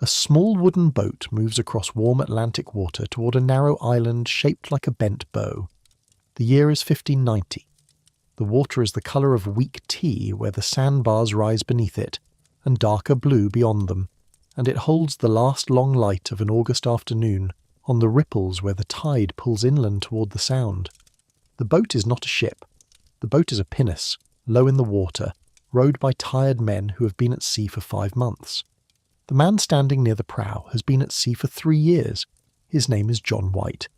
A small wooden boat moves across warm Atlantic water toward a narrow island shaped like a bent bow. The year is 1590. The water is the colour of weak tea where the sandbars rise beneath it, and darker blue beyond them, and it holds the last long light of an August afternoon on the ripples where the tide pulls inland toward the sound. The boat is not a ship. The boat is a pinnace, low in the water, rowed by tired men who have been at sea for 5 months. The man standing near the prow has been at sea for 3 years. His name is John White.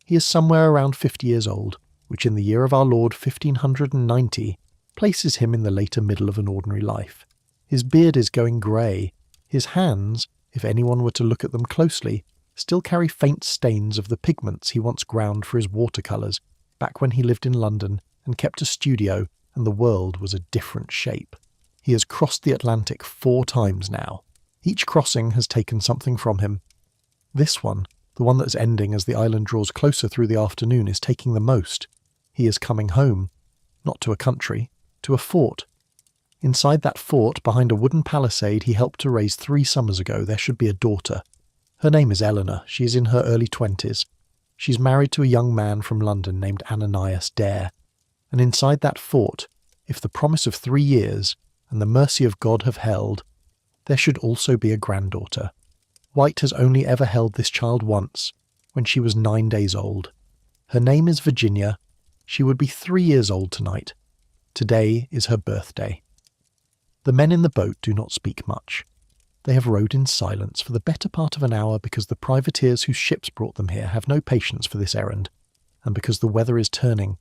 He is somewhere around 50 years old, which in the year of our Lord 1590 places him in the later middle of an ordinary life. His beard is going grey. His hands, if anyone were to look at them closely, still carry faint stains of the pigments he once ground for his watercolours, back when he lived in London and kept a studio and the world was a different shape. He has crossed the Atlantic 4 times now. Each crossing has taken something from him. This one, the one that's ending as the island draws closer through the afternoon, is taking the most. He is coming home, not to a country, to a fort. Inside that fort, behind a wooden palisade he helped to raise 3 summers ago, there should be a daughter. Her name is Eleanor. She is in her early 20s. She's married to a young man from London named Ananias Dare. And inside that fort, if the promise of 3 years and the mercy of God have held, there should also be a granddaughter. White has only ever held this child once, when she was 9 days old. Her name is Virginia. She would be 3 years old tonight. Today is her birthday. The men in the boat do not speak much. They have rowed in silence for the better part of an hour because the privateers whose ships brought them here have no patience for this errand, and because the weather is turning.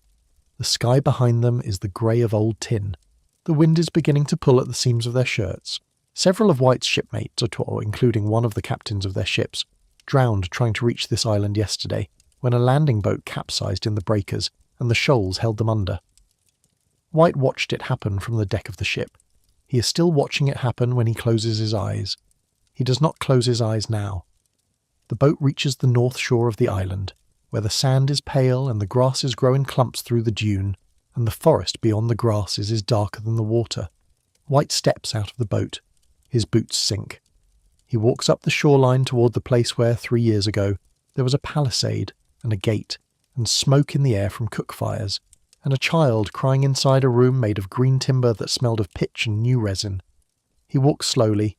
The sky behind them is the grey of old tin. The wind is beginning to pull at the seams of their shirts. Several of White's shipmates, including one of the captains of their ships, drowned trying to reach this island yesterday when a landing boat capsized in the breakers and the shoals held them under. White watched it happen from the deck of the ship. He is still watching it happen when he closes his eyes. He does not close his eyes now. The boat reaches the north shore of the island, where the sand is pale and the grasses grow in clumps through the dune, and the forest beyond the grasses is darker than the water. White steps out of the boat. His boots sink. He walks up the shoreline toward the place where, 3 years ago, there was a palisade and a gate, and smoke in the air from cook fires, and a child crying inside a room made of green timber that smelled of pitch and new resin. He walks slowly.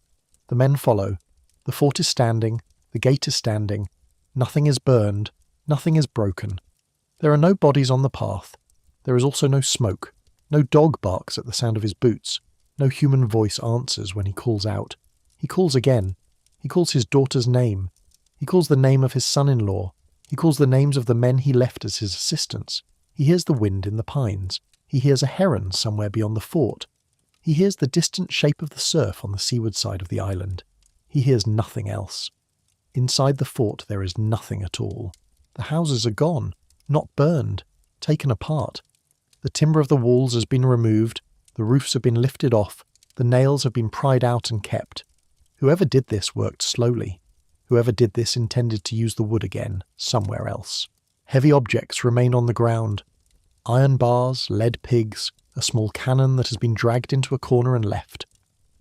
The men follow. The fort is standing. The gate is standing. Nothing is burned. Nothing is broken. There are no bodies on the path. There is also no smoke. No dog barks at the sound of his boots. No human voice answers when he calls out. He calls again. He calls his daughter's name. He calls the name of his son-in-law. He calls the names of the men he left as his assistants. He hears the wind in the pines. He hears a heron somewhere beyond the fort. He hears the distant shape of the surf on the seaward side of the island. He hears nothing else. Inside the fort there is nothing at all. The houses are gone, not burned, taken apart. The timber of the walls has been removed, the roofs have been lifted off, the nails have been pried out and kept. Whoever did this worked slowly. Whoever did this intended to use the wood again, somewhere else. Heavy objects remain on the ground. Iron bars, lead pigs, a small cannon that has been dragged into a corner and left.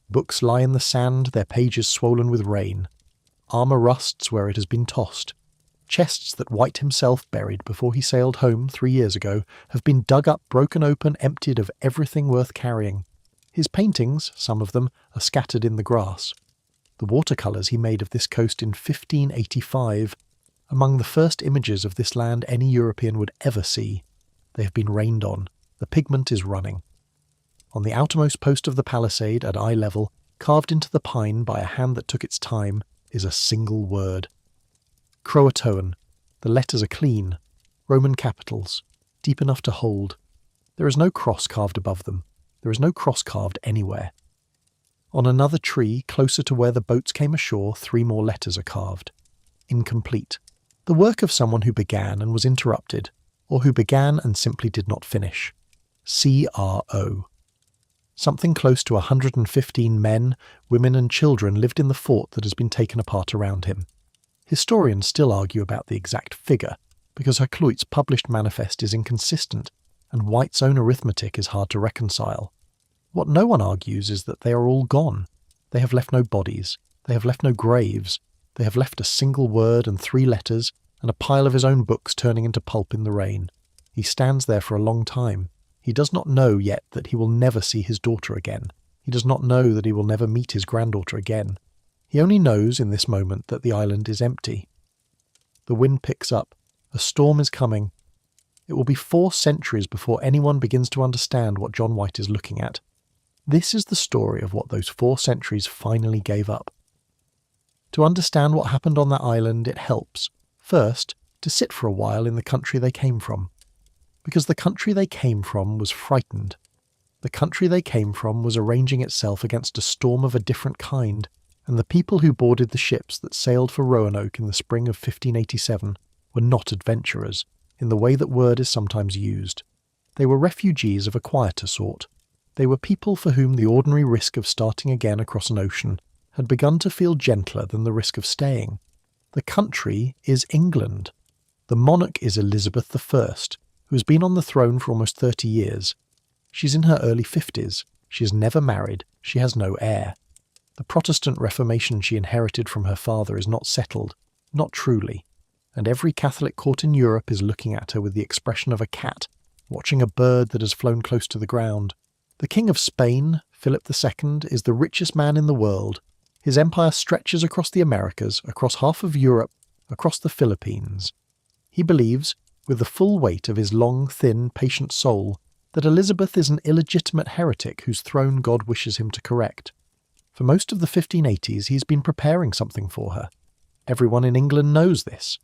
Books lie in the sand, their pages swollen with rain. Armour rusts where it has been tossed. Chests that White himself buried before he sailed home 3 years ago have been dug up, broken open, emptied of everything worth carrying. His paintings, some of them, are scattered in the grass. The watercolours he made of this coast in 1585, among the first images of this land any European would ever see. They have been rained on. The pigment is running. On the outermost post of the palisade, at eye level, carved into the pine by a hand that took its time, is a single word. Croatoan. The letters are clean. Roman capitals. Deep enough to hold. There is no cross carved above them. There is no cross carved anywhere. On another tree, closer to where the boats came ashore, 3 more letters are carved. Incomplete. The work of someone who began and was interrupted, or who began and simply did not finish. CRO. Something close to 115 men, women and children lived in the fort that has been taken apart around him. Historians still argue about the exact figure, because Hakluyt's published manifest is inconsistent, and White's own arithmetic is hard to reconcile. What no one argues is that they are all gone. They have left no bodies. They have left no graves. They have left a single word and 3 letters, and a pile of his own books turning into pulp in the rain. He stands there for a long time. He does not know yet that he will never see his daughter again. He does not know that he will never meet his granddaughter again. He only knows in this moment that the island is empty. The wind picks up. A storm is coming. It will be 4 centuries before anyone begins to understand what John White is looking at. This is the story of what those 4 centuries finally gave up. To understand what happened on that island, it helps, first, to sit for a while in the country they came from. Because the country they came from was frightened. The country they came from was arranging itself against a storm of a different kind, and the people who boarded the ships that sailed for Roanoke in the spring of 1587 were not adventurers, in the way that word is sometimes used. They were refugees of a quieter sort. They were people for whom the ordinary risk of starting again across an ocean had begun to feel gentler than the risk of staying. The country is England. The monarch is Elizabeth I, who has been on the throne for almost 30 years. She's in her early 50s. She is never married. She has no heir. The Protestant Reformation she inherited from her father is not settled, not truly, and every Catholic court in Europe is looking at her with the expression of a cat, watching a bird that has flown close to the ground. The King of Spain, Philip II, is the richest man in the world. His empire stretches across the Americas, across half of Europe, across the Philippines. He believes, with the full weight of his long, thin, patient soul, that Elizabeth is an illegitimate heretic whose throne God wishes him to correct. For most of the 1580s, he's been preparing something for her. Everyone in England knows this.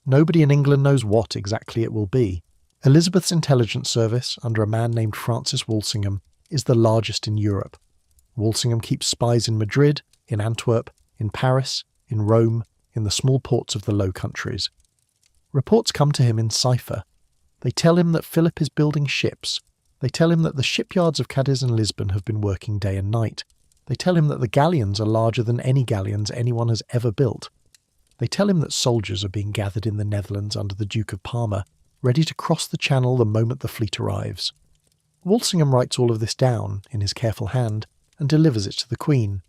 Nobody in England knows what exactly it will be. Elizabeth's intelligence service, under a man named Francis Walsingham, is the largest in Europe. Walsingham keeps spies in Madrid, in Antwerp, in Paris, in Rome, in the small ports of the Low Countries. Reports come to him in cipher. They tell him that Philip is building ships. They tell him that the shipyards of Cadiz and Lisbon have been working day and night. They tell him that the galleons are larger than any galleons anyone has ever built. They tell him that soldiers are being gathered in the Netherlands under the Duke of Parma, ready to cross the Channel the moment the fleet arrives. Walsingham writes all of this down in his careful hand and delivers it to the Queen.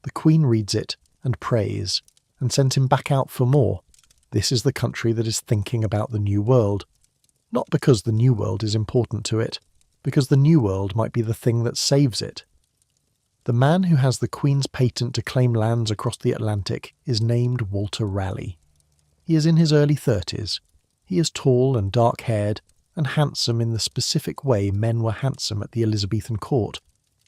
The Queen reads it and prays, and sends him back out for more. This is the country that is thinking about the New World. Not because the New World is important to it, because the New World might be the thing that saves it. The man who has the Queen's patent to claim lands across the Atlantic is named Walter Raleigh. He is in his early 30s. He is tall and dark-haired, and handsome in the specific way men were handsome at the Elizabethan court,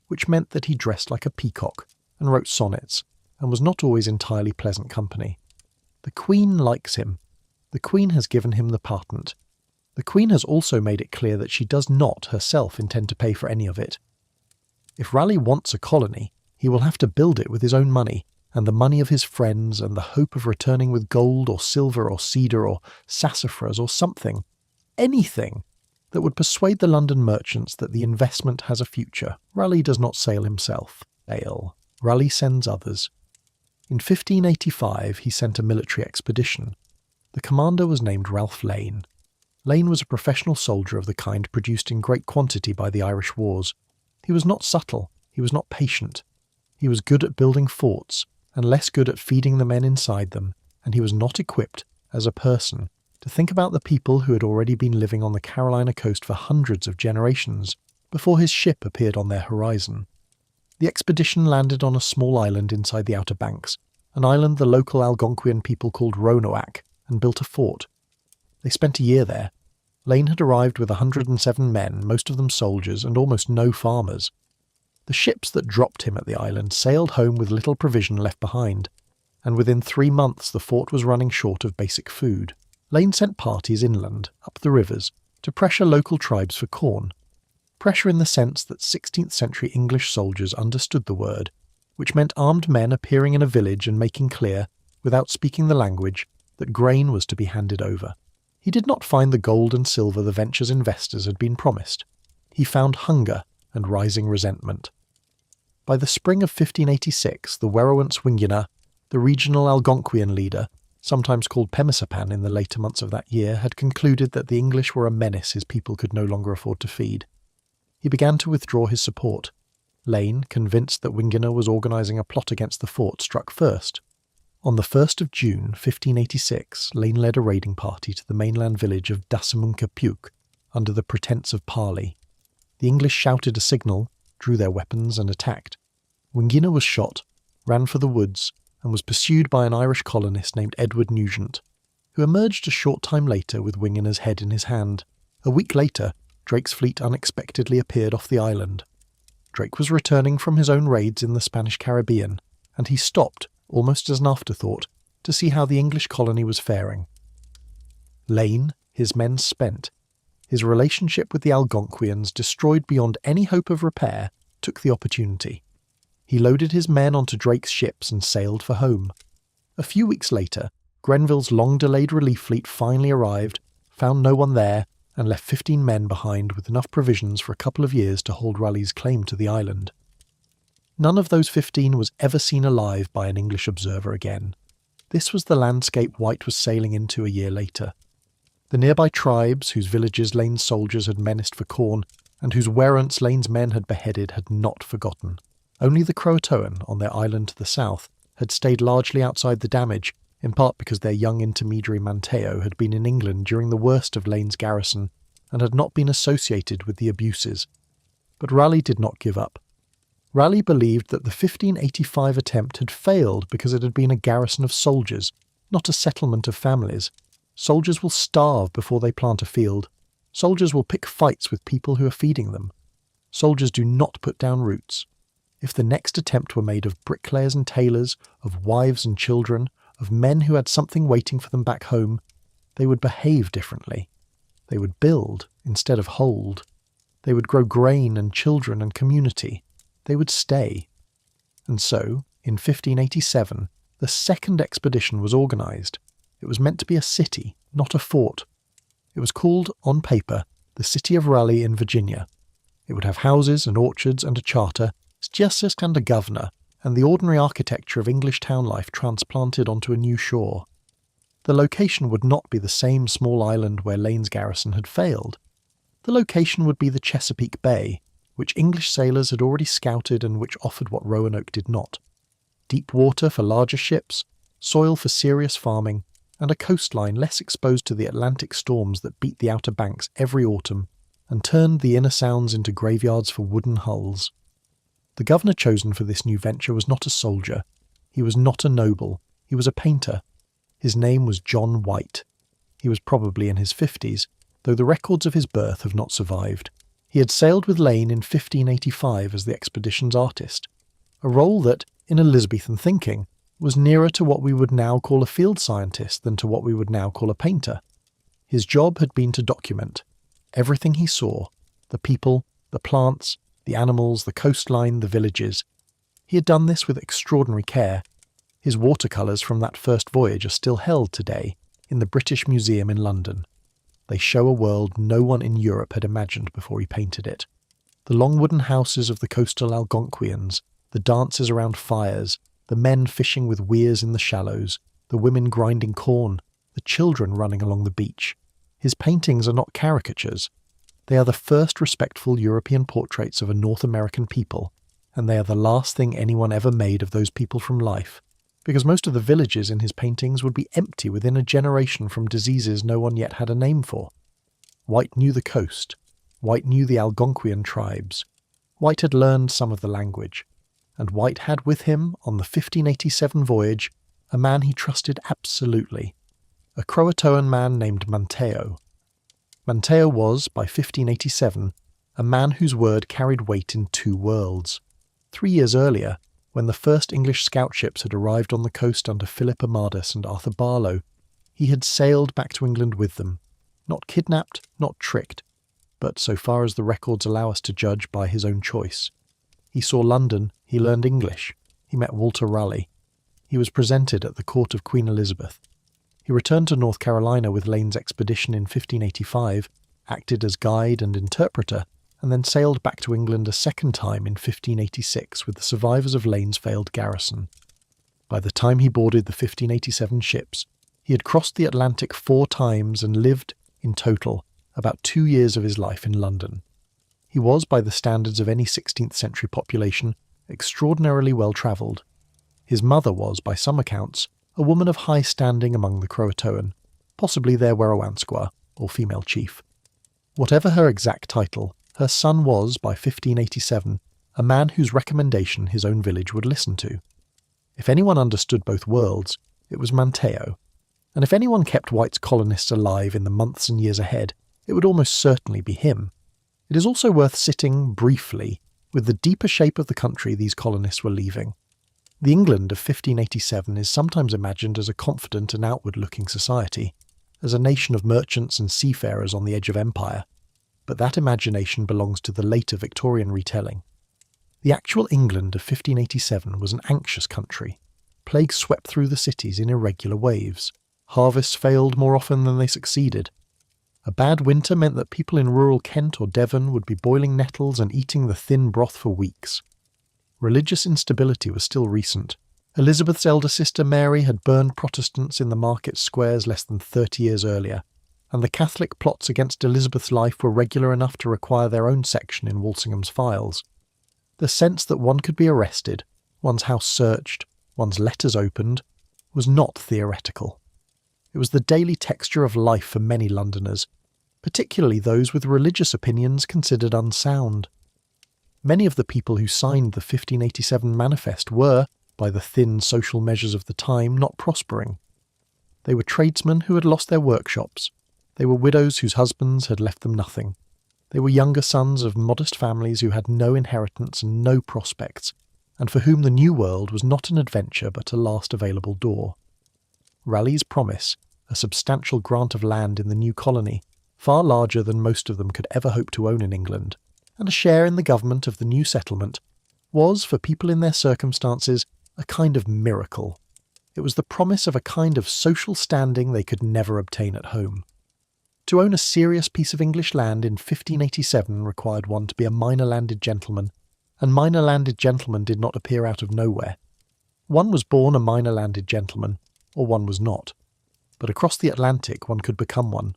which meant that he dressed like a peacock and wrote sonnets, and was not always entirely pleasant company. The Queen likes him. The Queen has given him the patent. The Queen has also made it clear that she does not herself intend to pay for any of it. If Raleigh wants a colony, he will have to build it with his own money, and the money of his friends, and the hope of returning with gold or silver or cedar or sassafras or something, anything, that would persuade the London merchants that the investment has a future. Raleigh does not sail himself. Raleigh sends others. In 1585 he sent a military expedition. The commander was named Ralph Lane. Lane was a professional soldier of the kind produced in great quantity by the Irish wars. He was not subtle, he was not patient. He was good at building forts, and less good at feeding the men inside them, and he was not equipped, as a person, to think about the people who had already been living on the Carolina coast for hundreds of generations before his ship appeared on their horizon. The expedition landed on a small island inside the Outer Banks, an island the local Algonquian people called Roanoke, and built a fort. They spent a year there. Lane had arrived with 107 men, most of them soldiers, and almost no farmers. The ships that dropped him at the island sailed home with little provision left behind, and within 3 months the fort was running short of basic food. Lane sent parties inland, up the rivers, to pressure local tribes for corn. Pressure in the sense that 16th century English soldiers understood the word, which meant armed men appearing in a village and making clear, without speaking the language, that grain was to be handed over. He did not find the gold and silver the venture's investors had been promised. He found hunger and rising resentment. By the spring of 1586, the Werowance-Wingina, the regional Algonquian leader, sometimes called Pemmisapan in the later months of that year, had concluded that the English were a menace his people could no longer afford to feed. He began to withdraw his support. Lane, convinced that Winginer was organising a plot against the fort, struck first. On the 1st of June 1586, Lane led a raiding party to the mainland village of Dassamunka under the pretence of parley. The English shouted a signal, drew their weapons and attacked. Winginer was shot, ran for the woods, and was pursued by an Irish colonist named Edward Nugent, who emerged a short time later with Winginer's head in his hand. A week later, Drake's fleet unexpectedly appeared off the island. Drake was returning from his own raids in the Spanish Caribbean, and he stopped, almost as an afterthought, to see how the English colony was faring. Lane, his men spent, his relationship with the Algonquians destroyed beyond any hope of repair, took the opportunity. He loaded his men onto Drake's ships and sailed for home. A few weeks later, Grenville's long-delayed relief fleet finally arrived, found no one there, and left 15 men behind with enough provisions for a couple of years to hold Raleigh's claim to the island. None of those 15 was ever seen alive by an English observer again. This was the landscape White was sailing into a year later. The nearby tribes, whose villages Lane's soldiers had menaced for corn, and whose werrants Lane's men had beheaded, had not forgotten. Only the Croatoan, on their island to the south, had stayed largely outside the damage, in part because their young intermediary Manteo had been in England during the worst of Lane's garrison, and had not been associated with the abuses. But Raleigh did not give up. Raleigh believed that the 1585 attempt had failed because it had been a garrison of soldiers, not a settlement of families. Soldiers will starve before they plant a field. Soldiers will pick fights with people who are feeding them. Soldiers do not put down roots. If the next attempt were made of bricklayers and tailors, of wives and children, of men who had something waiting for them back home, they would behave differently. They would build instead of hold. They would grow grain and children and community. They would stay. And so, in 1587, the second expedition was organised. It was meant to be a city, not a fort. It was called, on paper, the City of Raleigh in Virginia. It would have houses and orchards and a charter, just and a governor, and the ordinary architecture of English town life transplanted onto a new shore. The location would not be the same small island where Lane's garrison had failed. The location would be the Chesapeake Bay, which English sailors had already scouted and which offered what Roanoke did not. Deep water for larger ships, soil for serious farming, and a coastline less exposed to the Atlantic storms that beat the Outer Banks every autumn and turned the inner sounds into graveyards for wooden hulls. The governor chosen for this new venture was not a soldier. He was not a noble. He was a painter. His name was John White. He was probably in his 50s, though the records of his birth have not survived. He had sailed with Lane in 1585 as the expedition's artist, a role that, in Elizabethan thinking, was nearer to what we would now call a field scientist than to what we would now call a painter. His job had been to document everything he saw, the people, the plants, the animals, the coastline, the villages. He had done this with extraordinary care. His watercolours from that first voyage are still held today in the British Museum in London. They show a world no one in Europe had imagined before he painted it. The long wooden houses of the coastal Algonquians, the dances around fires, the men fishing with weirs in the shallows, the women grinding corn, the children running along the beach. His paintings are not caricatures. They are the first respectful European portraits of a North American people, and they are the last thing anyone ever made of those people from life, because most of the villages in his paintings would be empty within a generation from diseases no one yet had a name for. White knew the coast. White knew the Algonquian tribes. White had learned some of the language. And White had with him, on the 1587 voyage, a man he trusted absolutely, a Croatoan man named Manteo. Manteo was, by 1587, a man whose word carried weight in two worlds. 3 years earlier, when the first English scout ships had arrived on the coast under Philip Amadus and Arthur Barlow, he had sailed back to England with them, not kidnapped, not tricked, but so far as the records allow us to judge, by his own choice. He saw London, he learned English, he met Walter Raleigh. He was presented at the court of Queen Elizabeth. He returned to North Carolina with Lane's expedition in 1585, acted as guide and interpreter, and then sailed back to England a second time in 1586 with the survivors of Lane's failed garrison. By the time he boarded the 1587 ships, he had crossed the Atlantic 4 times and lived, in total, about 2 years of his life in London. He was, by the standards of any 16th century population, extraordinarily well travelled. His mother was, by some accounts, a woman of high standing among the Croatoan, possibly their Werowensqua, or female chief. Whatever her exact title, her son was, by 1587, a man whose recommendation his own village would listen to. If anyone understood both worlds, it was Manteo, and if anyone kept White's colonists alive in the months and years ahead, it would almost certainly be him. It is also worth sitting, briefly, with the deeper shape of the country these colonists were leaving. The England of 1587 is sometimes imagined as a confident and outward-looking society, as a nation of merchants and seafarers on the edge of empire, but that imagination belongs to the later Victorian retelling. The actual England of 1587 was an anxious country. Plague swept through the cities in irregular waves. Harvests failed more often than they succeeded. A bad winter meant that people in rural Kent or Devon would be boiling nettles and eating the thin broth for weeks. Religious instability was still recent. Elizabeth's elder sister Mary had burned Protestants in the market squares less than 30 years earlier, and the Catholic plots against Elizabeth's life were regular enough to require their own section in Walsingham's files. The sense that one could be arrested, one's house searched, one's letters opened, was not theoretical. It was the daily texture of life for many Londoners, particularly those with religious opinions considered unsound. Many of the people who signed the 1587 manifest were, by the thin social measures of the time, not prospering. They were tradesmen who had lost their workshops. They were widows whose husbands had left them nothing. They were younger sons of modest families who had no inheritance and no prospects, and for whom the new world was not an adventure but a last available door. Raleigh's promise, a substantial grant of land in the new colony, far larger than most of them could ever hope to own in England, and a share in the government of the new settlement, was, for people in their circumstances, a kind of miracle. It was the promise of a kind of social standing they could never obtain at home. To own a serious piece of English land in 1587 required one to be a minor landed gentleman, and minor landed gentlemen did not appear out of nowhere. One was born a minor landed gentleman, or one was not. But across the Atlantic one could become one.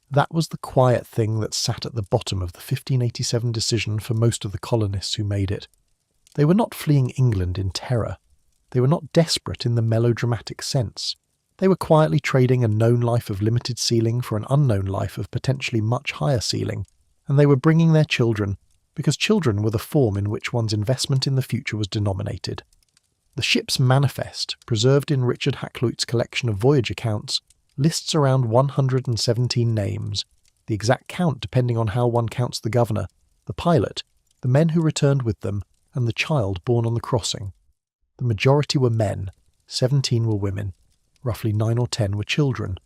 That was the quiet thing that sat at the bottom of the 1587 decision for most of the colonists who made it. They were not fleeing England in terror. They were not desperate in the melodramatic sense. They were quietly trading a known life of limited ceiling for an unknown life of potentially much higher ceiling, and they were bringing their children, because children were the form in which one's investment in the future was denominated. The ship's manifest, preserved in Richard Hakluyt's collection of voyage accounts, lists around 117 names, the exact count depending on how one counts the governor, the pilot, the men who returned with them, and the child born on the crossing. The majority were men, 17 were women. Roughly 9 or 10 were children.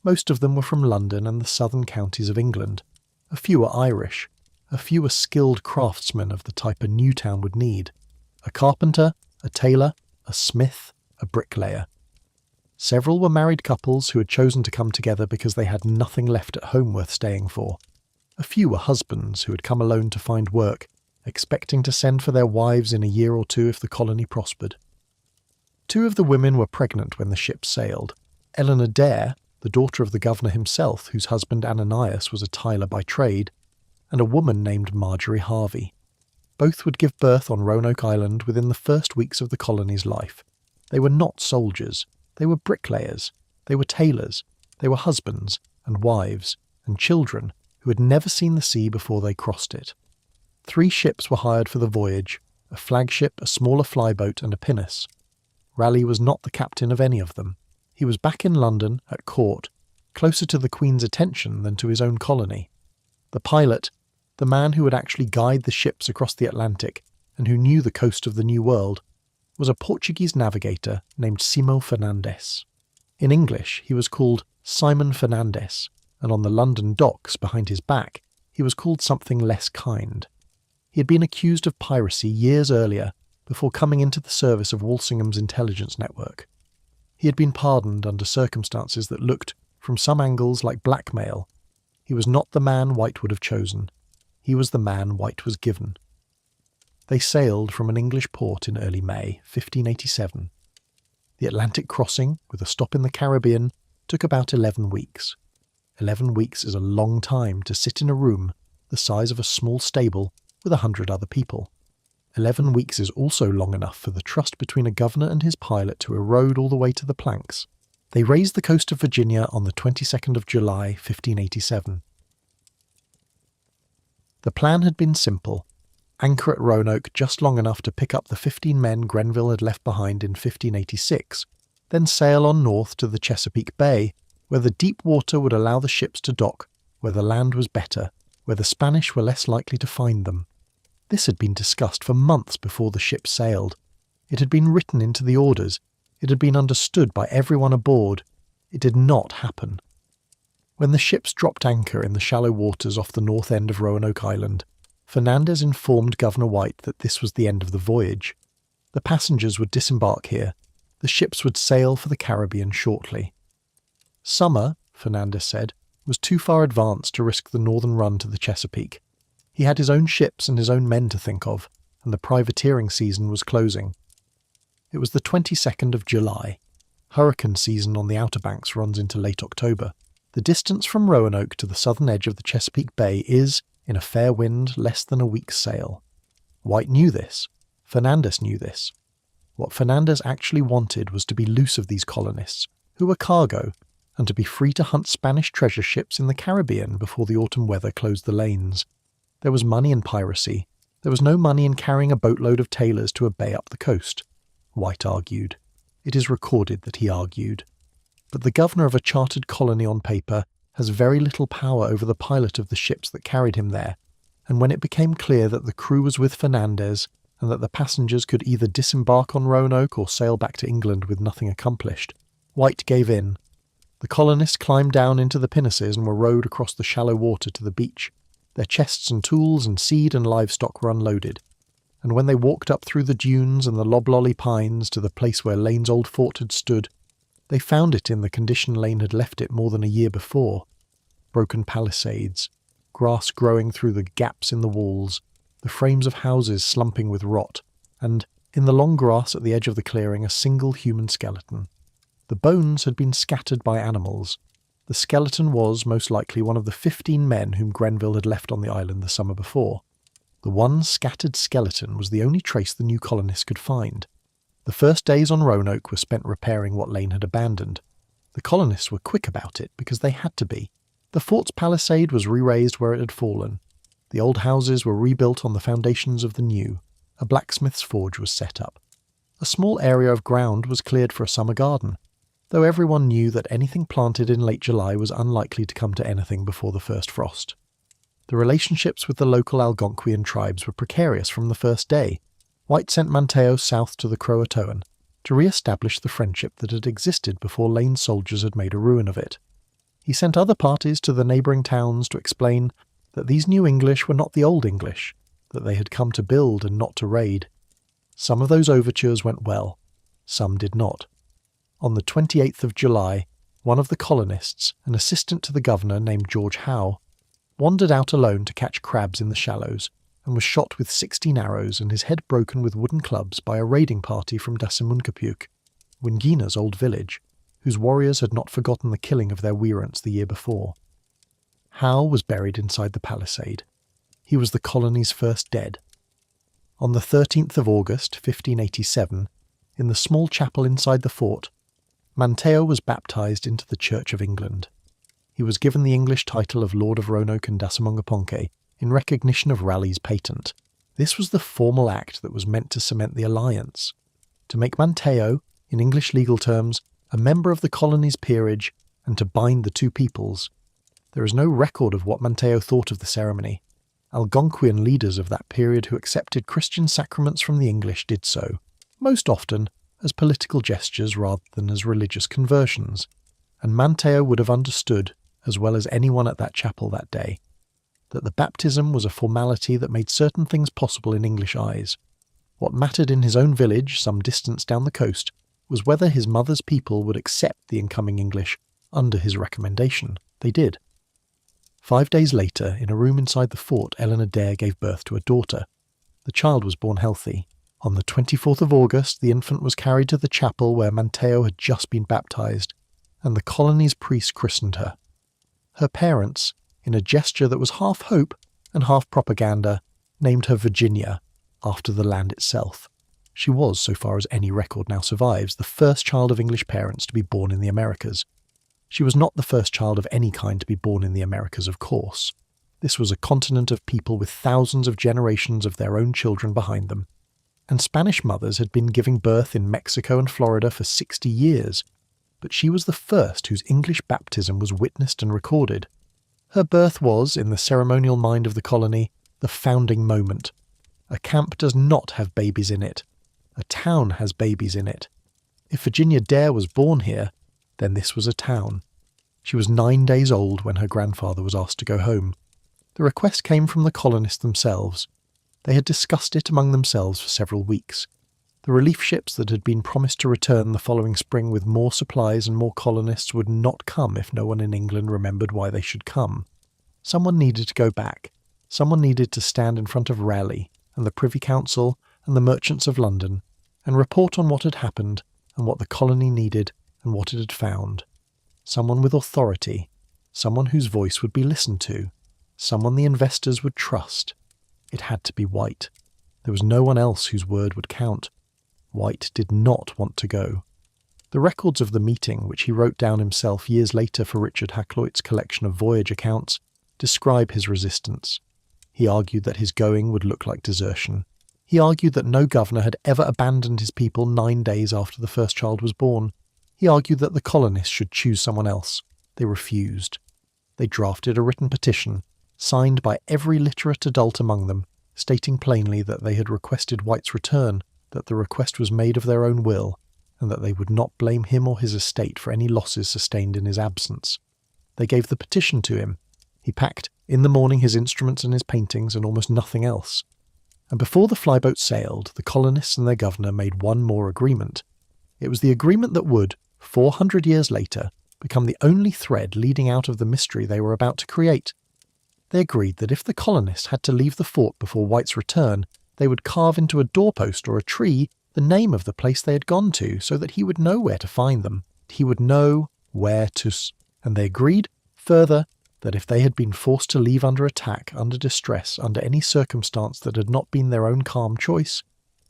Most of them were from London and the southern counties of England. A few were Irish. A few were skilled craftsmen of the type a new town would need. A carpenter, a tailor, a smith, a bricklayer. Several were married couples who had chosen to come together because they had nothing left at home worth staying for. A few were husbands who had come alone to find work, expecting to send for their wives in a year or two if the colony prospered. 2 of the women were pregnant when the ship sailed. Eleanor Dare, the daughter of the governor himself, whose husband Ananias was a tiler by trade, and a woman named Marjorie Harvey. Both would give birth on Roanoke Island within the first weeks of the colony's life. They were not soldiers. They were bricklayers. They were tailors. They were husbands and wives and children who had never seen the sea before they crossed it. 3 ships were hired for the voyage, a flagship, a smaller flyboat, and a pinnace. Raleigh was not the captain of any of them. He was back in London, at court, closer to the Queen's attention than to his own colony. The pilot, the man who would actually guide the ships across the Atlantic and who knew the coast of the New World, was a Portuguese navigator named Simão Fernandes. In English, he was called Simon Fernandes, and on the London docks behind his back, he was called something less kind. He had been accused of piracy years earlier, before coming into the service of Walsingham's intelligence network. He had been pardoned under circumstances that looked, from some angles, like blackmail. He was not the man White would have chosen. He was the man White was given. They sailed from an English port in early May, 1587. The Atlantic crossing, with a stop in the Caribbean, took about 11 weeks. 11 weeks is a long time to sit in a room, the size of a small stable with 100 other people. 11 weeks is also long enough for the trust between a governor and his pilot to erode all the way to the planks. They raised the coast of Virginia on the 22nd of July, 1587. The plan had been simple. Anchor at Roanoke just long enough to pick up the 15 men Grenville had left behind in 1586, then sail on north to the Chesapeake Bay, where the deep water would allow the ships to dock, where the land was better, where the Spanish were less likely to find them. This had been discussed for months before the ships sailed. It had been written into the orders. It had been understood by everyone aboard. It did not happen. When the ships dropped anchor in the shallow waters off the north end of Roanoke Island, Fernandez informed Governor White that this was the end of the voyage. The passengers would disembark here. The ships would sail for the Caribbean shortly. Summer, Fernandez said, was too far advanced to risk the northern run to the Chesapeake. He had his own ships and his own men to think of, and the privateering season was closing. It was the 22nd of July. Hurricane season on the Outer Banks runs into late October. The distance from Roanoke to the southern edge of the Chesapeake Bay is, in a fair wind, less than a week's sail. White knew this. Fernandez knew this. What Fernandez actually wanted was to be loose of these colonists, who were cargo, and to be free to hunt Spanish treasure ships in the Caribbean before the autumn weather closed the lanes. There was money in piracy. There was no money in carrying a boatload of tailors to a bay up the coast. White argued. It is recorded that he argued. But the governor of a chartered colony on paper has very little power over the pilot of the ships that carried him there, and when it became clear that the crew was with Fernandez, and that the passengers could either disembark on Roanoke or sail back to England with nothing accomplished, White gave in. The colonists climbed down into the pinnaces and were rowed across the shallow water to the beach. Their chests and tools and seed and livestock were unloaded, and when they walked up through the dunes and the loblolly pines to the place where Lane's old fort had stood, they found it in the condition Lane had left it more than a year before. Broken palisades, grass growing through the gaps in the walls, the frames of houses slumping with rot, and, in the long grass at the edge of the clearing, a single human skeleton. The bones had been scattered by animals. The skeleton was, most likely, one of the 15 men whom Grenville had left on the island the summer before. The one scattered skeleton was the only trace the new colonists could find. The first days on Roanoke were spent repairing what Lane had abandoned. The colonists were quick about it because they had to be. The fort's palisade was re-raised where it had fallen. The old houses were rebuilt on the foundations of the new. A blacksmith's forge was set up. A small area of ground was cleared for a summer garden, though everyone knew that anything planted in late July was unlikely to come to anything before the first frost. The relationships with the local Algonquian tribes were precarious from the first day. White sent Manteo south to the Croatoan to re-establish the friendship that had existed before Lane's soldiers had made a ruin of it. He sent other parties to the neighbouring towns to explain that these new English were not the old English, that they had come to build and not to raid. Some of those overtures went well, some did not. On the 28th of July, one of the colonists, an assistant to the governor named George Howe, wandered out alone to catch crabs in the shallows, and was shot with 16 arrows and his head broken with wooden clubs by a raiding party from Dassimungkapuk, Wingina's old village, whose warriors had not forgotten the killing of their Weerants the year before. Howe was buried inside the palisade. He was the colony's first dead. On the 13th of August, 1587, in the small chapel inside the fort, Manteo was baptized into the Church of England. He was given the English title of Lord of Roanoke and Dassimungkapunk in recognition of Raleigh's patent. This was the formal act that was meant to cement the alliance, to make Manteo, in English legal terms, a member of the colony's peerage, and to bind the two peoples. There is no record of what Manteo thought of the ceremony. Algonquian leaders of that period who accepted Christian sacraments from the English did so, most often as political gestures rather than as religious conversions, and Manteo would have understood, as well as anyone at that chapel that day, that the baptism was a formality that made certain things possible in English eyes. What mattered in his own village, some distance down the coast, was whether his mother's people would accept the incoming English under his recommendation. They did. 5 days later, in a room inside the fort, Eleanor Dare gave birth to a daughter. The child was born healthy. On the 24th of August, the infant was carried to the chapel where Manteo had just been baptized, and the colony's priest christened her. Her parents, in a gesture that was half hope and half propaganda, named her Virginia, after the land itself. She was, so far as any record now survives, the first child of English parents to be born in the Americas. She was not the first child of any kind to be born in the Americas, of course. This was a continent of people with thousands of generations of their own children behind them. And Spanish mothers had been giving birth in Mexico and Florida for 60 years, but she was the first whose English baptism was witnessed and recorded. Her birth was, in the ceremonial mind of the colony, the founding moment. A camp does not have babies in it. A town has babies in it. If Virginia Dare was born here, then this was a town. She was 9 days old when her grandfather was asked to go home. The request came from the colonists themselves. They had discussed it among themselves for several weeks. The relief ships that had been promised to return the following spring with more supplies and more colonists would not come if no one in England remembered why they should come. Someone needed to go back. Someone needed to stand in front of Raleigh and the Privy Council and the merchants of London and report on what had happened and what the colony needed and what it had found. Someone with authority, someone whose voice would be listened to, someone the investors would trust. It had to be White. There was no one else whose word would count. White did not want to go. The records of the meeting, which he wrote down himself years later for Richard Hakluyt's collection of voyage accounts, describe his resistance. He argued that his going would look like desertion. He argued that no governor had ever abandoned his people 9 days after the first child was born. He argued that the colonists should choose someone else. They refused. They drafted a written petition, signed by every literate adult among them, stating plainly that they had requested White's return, that the request was made of their own will, and that they would not blame him or his estate for any losses sustained in his absence. They gave the petition to him. He packed in the morning his instruments and his paintings and almost nothing else. And before the flyboat sailed, the colonists and their governor made one more agreement. It was the agreement that would, 400 years later, become the only thread leading out of the mystery they were about to create. They agreed that if the colonists had to leave the fort before White's return, they would carve into a doorpost or a tree the name of the place they had gone to so that he would know where to find them. He would know where to... And they agreed, further, that if they had been forced to leave under attack, under distress, under any circumstance that had not been their own calm choice,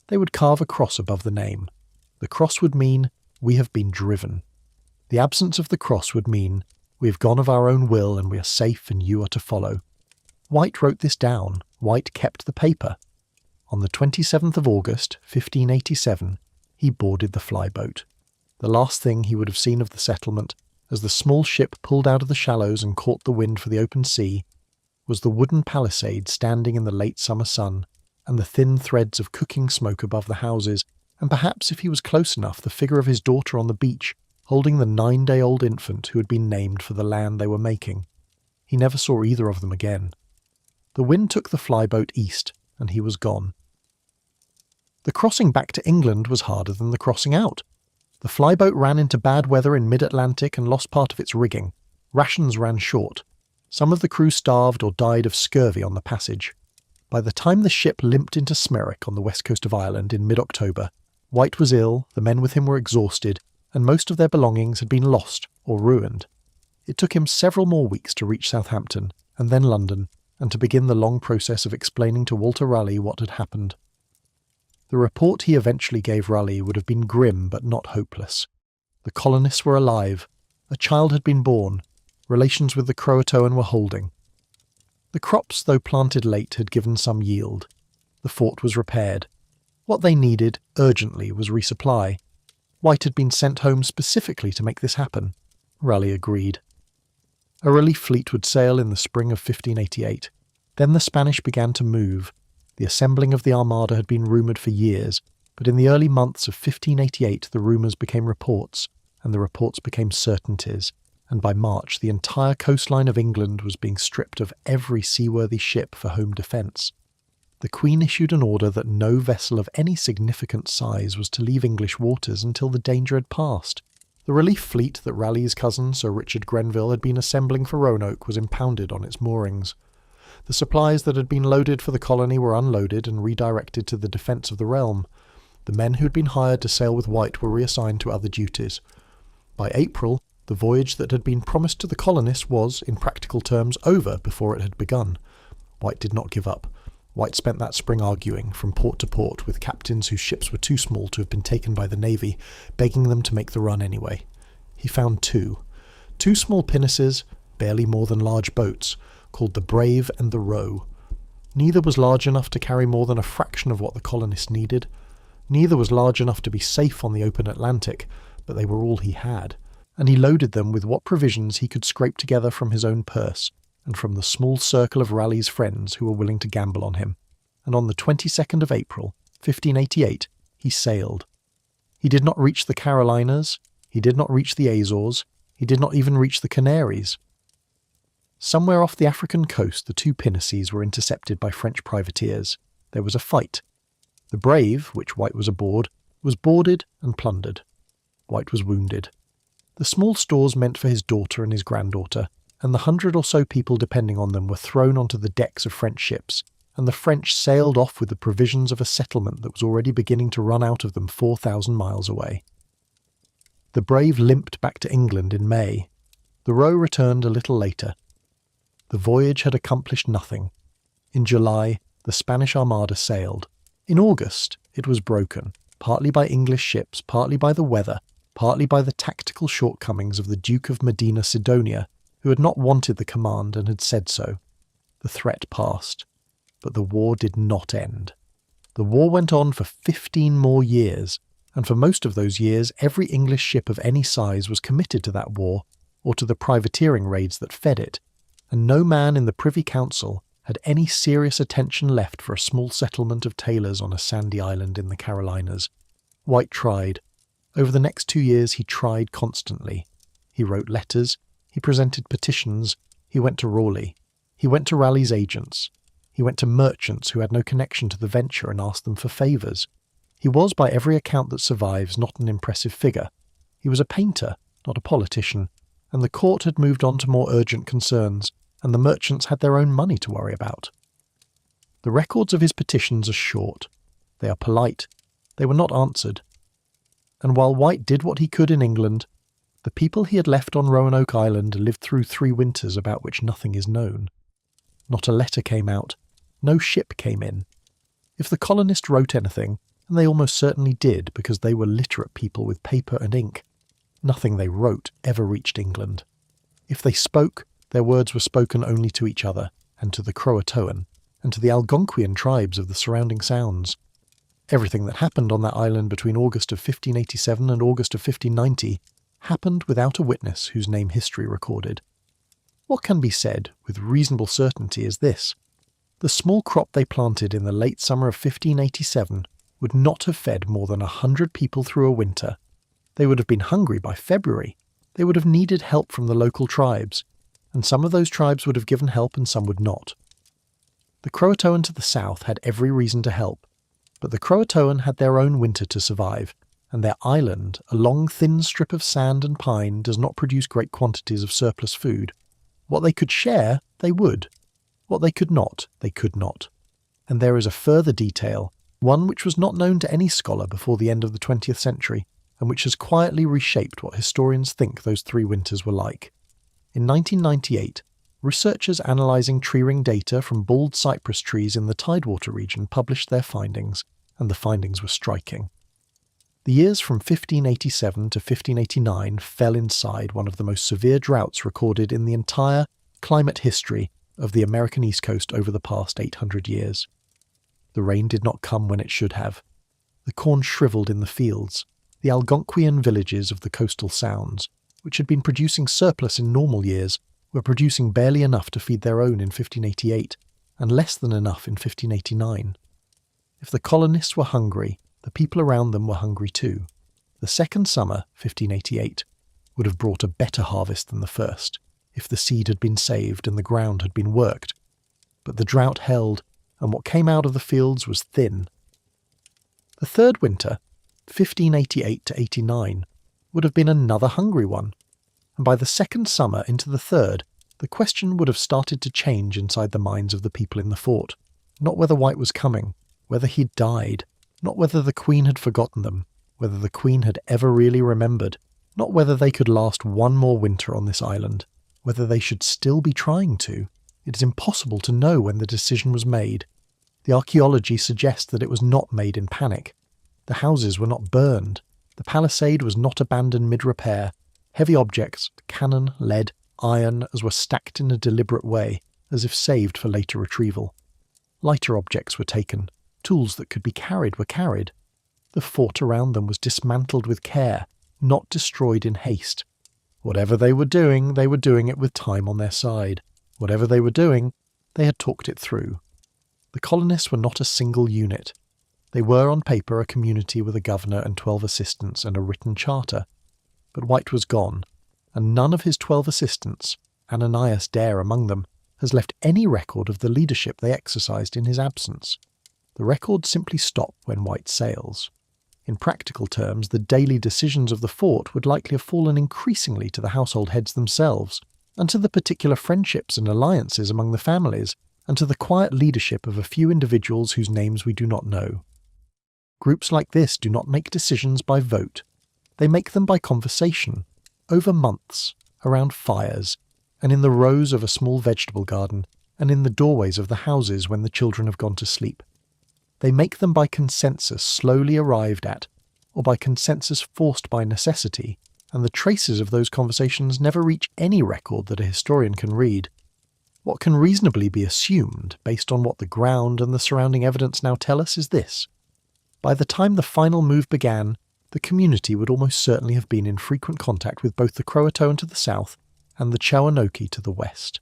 they would carve a cross above the name. The cross would mean, "We have been driven." The absence of the cross would mean, "We have gone of our own will and we are safe and you are to follow." White wrote this down. White kept the paper. On the 27th of August, 1587, he boarded the flyboat. The last thing he would have seen of the settlement, as the small ship pulled out of the shallows and caught the wind for the open sea, was the wooden palisade standing in the late summer sun, and the thin threads of cooking smoke above the houses, and perhaps, if he was close enough, the figure of his daughter on the beach, holding the 9-day-old infant who had been named for the land they were making. He never saw either of them again. The wind took the flyboat east, and he was gone. The crossing back to England was harder than the crossing out. The flyboat ran into bad weather in mid-Atlantic and lost part of its rigging. Rations ran short. Some of the crew starved or died of scurvy on the passage. By the time the ship limped into Smerwick on the west coast of Ireland in mid-October, White was ill, the men with him were exhausted, and most of their belongings had been lost or ruined. It took him several more weeks to reach Southampton, and then London, and to begin the long process of explaining to Walter Raleigh what had happened. The report he eventually gave Raleigh would have been grim but not hopeless. The colonists were alive. A child had been born. Relations with the Croatoan were holding. The crops, though planted late, had given some yield. The fort was repaired. What they needed, urgently, was resupply. White had been sent home specifically to make this happen. Raleigh agreed. A relief fleet would sail in the spring of 1588. Then the Spanish began to move. The assembling of the Armada had been rumoured for years, but in the early months of 1588 the rumours became reports, and the reports became certainties, and by March the entire coastline of England was being stripped of every seaworthy ship for home defence. The Queen issued an order that no vessel of any significant size was to leave English waters until the danger had passed. The relief fleet that Raleigh's cousin Sir Richard Grenville had been assembling for Roanoke was impounded on its moorings. The supplies that had been loaded for the colony were unloaded and redirected to the defence of the realm. The men who had been hired to sail with White were reassigned to other duties. By April, the voyage that had been promised to the colonists was, in practical terms, over before it had begun. White did not give up. White spent that spring arguing from port to port with captains whose ships were too small to have been taken by the Navy, begging them to make the run anyway. He found two small pinnaces, barely more than large boats, called the Brave and the Roe. Neither was large enough to carry more than a fraction of what the colonists needed. Neither was large enough to be safe on the open Atlantic, but they were all he had, and he loaded them with what provisions he could scrape together from his own purse and from the small circle of Raleigh's friends who were willing to gamble on him. And on the 22nd of April, 1588, he sailed. He did not reach the Carolinas, he did not reach the Azores, he did not even reach the Canaries. Somewhere off the African coast, the two pinnaces were intercepted by French privateers. There was a fight. The Brave, which White was aboard, was boarded and plundered. White was wounded. The small stores meant for his daughter and his granddaughter, and the 100 or so people depending on them were thrown onto the decks of French ships, and the French sailed off with the provisions of a settlement that was already beginning to run out of them 4,000 miles away. The Brave limped back to England in May. The Roe returned a little later. The voyage had accomplished nothing. In July, the Spanish Armada sailed. In August, it was broken, partly by English ships, partly by the weather, partly by the tactical shortcomings of the Duke of Medina Sidonia, who had not wanted the command and had said so. The threat passed. But the war did not end. The war went on for 15 more years, and for most of those years every English ship of any size was committed to that war, or to the privateering raids that fed it, and no man in the Privy Council had any serious attention left for a small settlement of tailors on a sandy island in the Carolinas. White tried. Over the next 2 years he tried constantly. He wrote letters, he presented petitions, he went to Raleigh, he went to Raleigh's agents, he went to merchants who had no connection to the venture and asked them for favours. He was, by every account that survives, not an impressive figure. He was a painter, not a politician, and the court had moved on to more urgent concerns, and the merchants had their own money to worry about. The records of his petitions are short. They are polite. They were not answered. And while White did what he could in England, the people he had left on Roanoke Island lived through 3 winters about which nothing is known. Not a letter came out. No ship came in. If the colonists wrote anything, and they almost certainly did because they were literate people with paper and ink, nothing they wrote ever reached England. If they spoke, their words were spoken only to each other, and to the Croatoan, and to the Algonquian tribes of the surrounding sounds. Everything that happened on that island between August of 1587 and August of 1590 happened without a witness whose name history recorded. What can be said with reasonable certainty is this: the small crop they planted in the late summer of 1587 would not have fed more than 100 people through a winter. They would have been hungry by February. They would have needed help from the local tribes, and some of those tribes would have given help and some would not. The Croatoan to the south had every reason to help, but the Croatoan had their own winter to survive, and their island, a long thin strip of sand and pine, does not produce great quantities of surplus food. What they could share, they would. What they could not, they could not. And there is a further detail, one which was not known to any scholar before the end of the 20th century, and which has quietly reshaped what historians think those 3 winters were like. In 1998, researchers analysing tree ring data from bald cypress trees in the Tidewater region published their findings, and the findings were striking. The years from 1587 to 1589 fell inside one of the most severe droughts recorded in the entire climate history of the American East Coast over the past 800 years. The rain did not come when it should have. The corn shriveled in the fields. The Algonquian villages of the coastal sounds, which had been producing surplus in normal years, were producing barely enough to feed their own in 1588, and less than enough in 1589. If the colonists were hungry, the people around them were hungry too. The second summer, 1588, would have brought a better harvest than the first, if the seed had been saved and the ground had been worked. But the drought held, and what came out of the fields was thin. The third winter, 1588 to 89, would have been another hungry one, and by the second summer into the third, the question would have started to change inside the minds of the people in the fort. Not whether White was coming, whether he'd died, not whether the Queen had forgotten them, whether the Queen had ever really remembered, not whether they could last one more winter on this island, whether they should still be trying to. It is impossible to know when the decision was made. The archaeology suggests that it was not made in panic. The houses were not burned. The palisade was not abandoned mid-repair. Heavy objects, cannon, lead, iron, were stacked in a deliberate way, as if saved for later retrieval. Lighter objects were taken. Tools that could be carried were carried. The fort around them was dismantled with care, not destroyed in haste. Whatever they were doing it with time on their side. Whatever they were doing, they had talked it through. The colonists were not a single unit. They were on paper a community with a governor and 12 assistants and a written charter. But White was gone, and none of his 12 assistants, Ananias Dare among them, has left any record of the leadership they exercised in his absence. The records simply stop when White sails. In practical terms, the daily decisions of the fort would likely have fallen increasingly to the household heads themselves, and to the particular friendships and alliances among the families, and to the quiet leadership of a few individuals whose names we do not know. Groups like this do not make decisions by vote. They make them by conversation, over months, around fires, and in the rows of a small vegetable garden, and in the doorways of the houses when the children have gone to sleep. They make them by consensus slowly arrived at, or by consensus forced by necessity, and the traces of those conversations never reach any record that a historian can read. What can reasonably be assumed, based on what the ground and the surrounding evidence now tell us, is this. By the time the final move began, the community would almost certainly have been in frequent contact with both the Croatoan to the south and the Roanoke to the west.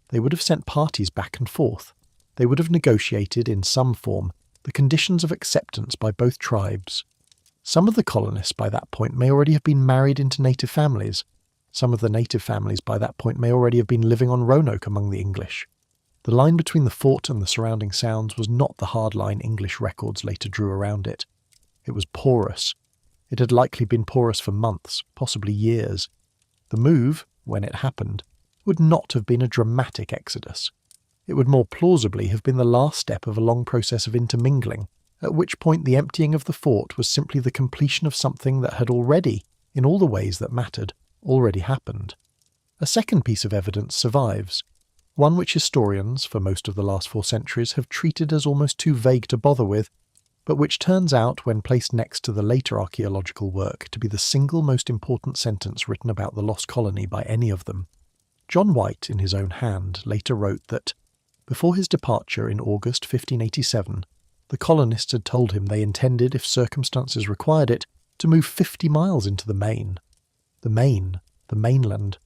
They would have sent parties back and forth. They would have negotiated, in some form, the conditions of acceptance by both tribes. Some of the colonists by that point may already have been married into native families. Some of the native families by that point may already have been living on Roanoke among the English. The line between the fort and the surrounding sounds was not the hard line English records later drew around it. It was porous. It had likely been porous for months, possibly years. The move, when it happened, would not have been a dramatic exodus. It would more plausibly have been the last step of a long process of intermingling, at which point the emptying of the fort was simply the completion of something that had already, in all the ways that mattered, already happened. A second piece of evidence survives, one which historians, for most of the last 4 centuries, have treated as almost too vague to bother with, but which turns out, when placed next to the later archaeological work, to be the single most important sentence written about the lost colony by any of them. John White, in his own hand, later wrote that, before his departure in August 1587, the colonists had told him they intended, if circumstances required it, to move 50 miles into the main. The main, the mainland,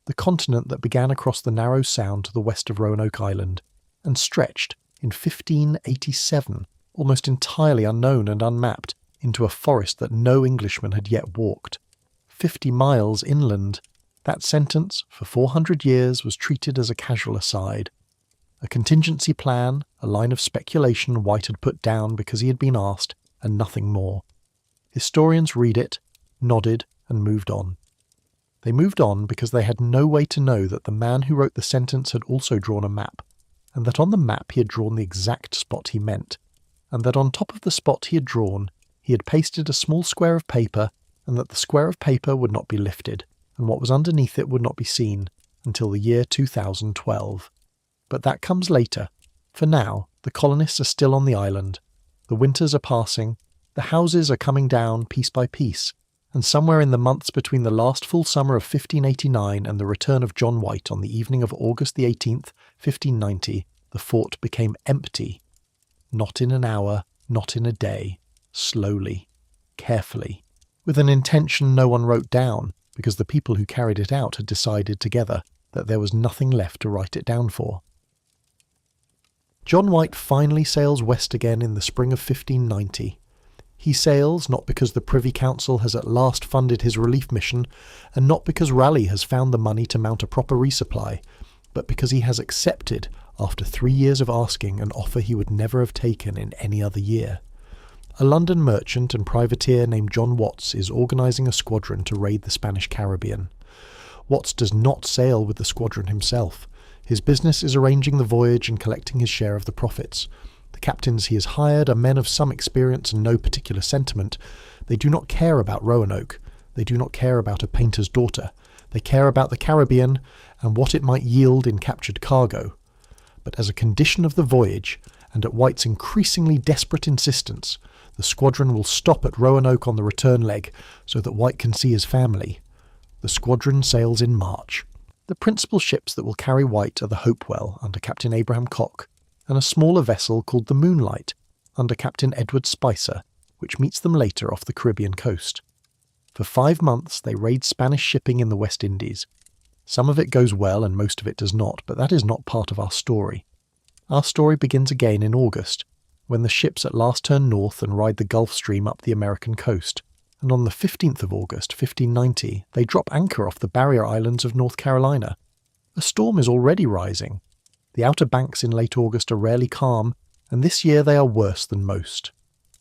the continent that began across the narrow sound to the west of Roanoke Island, and stretched, in 1587, almost entirely unknown and unmapped, into a forest that no Englishman had yet walked. 50 miles inland. That sentence, for 400 years, was treated as a casual aside. A contingency plan, a line of speculation White had put down because he had been asked, and nothing more. Historians read it, nodded, and moved on. They moved on because they had no way to know that the man who wrote the sentence had also drawn a map, and that on the map he had drawn the exact spot he meant, and that on top of the spot he had drawn, he had pasted a small square of paper, and that the square of paper would not be lifted, and what was underneath it would not be seen, until the year 2012. But that comes later. For now, the colonists are still on the island. The winters are passing, the houses are coming down piece by piece, and somewhere in the months between the last full summer of 1589 and the return of John White on the evening of August the 18th, 1590, the fort became empty. Not in an hour, not in a day, slowly, carefully, with an intention no one wrote down, because the people who carried it out had decided together that there was nothing left to write it down for. John White finally sails west again in the spring of 1590. He sails not because the Privy Council has at last funded his relief mission, and not because Raleigh has found the money to mount a proper resupply, but because he has accepted, after 3 years of asking, an offer he would never have taken in any other year. A London merchant and privateer named John Watts is organising a squadron to raid the Spanish Caribbean. Watts does not sail with the squadron himself. His business is arranging the voyage and collecting his share of the profits. The captains he has hired are men of some experience and no particular sentiment. They do not care about Roanoke. They do not care about a painter's daughter. They care about the Caribbean and what it might yield in captured cargo. But as a condition of the voyage, and at White's increasingly desperate insistence, the squadron will stop at Roanoke on the return leg so that White can see his family. The squadron sails in March. The principal ships that will carry White are the Hopewell under Captain Abraham Cock, and a smaller vessel called the Moonlight under Captain Edward Spicer, which meets them later off the Caribbean coast. For 5 months they raid Spanish shipping in the West Indies. Some of it goes well and most of it does not, but that is not part of our story. Our story begins again in August, when the ships at last turn north and ride the Gulf Stream up the American coast, and on the 15th of August, 1590, they drop anchor off the barrier islands of North Carolina. A storm is already rising. The Outer Banks in late August are rarely calm, and this year they are worse than most.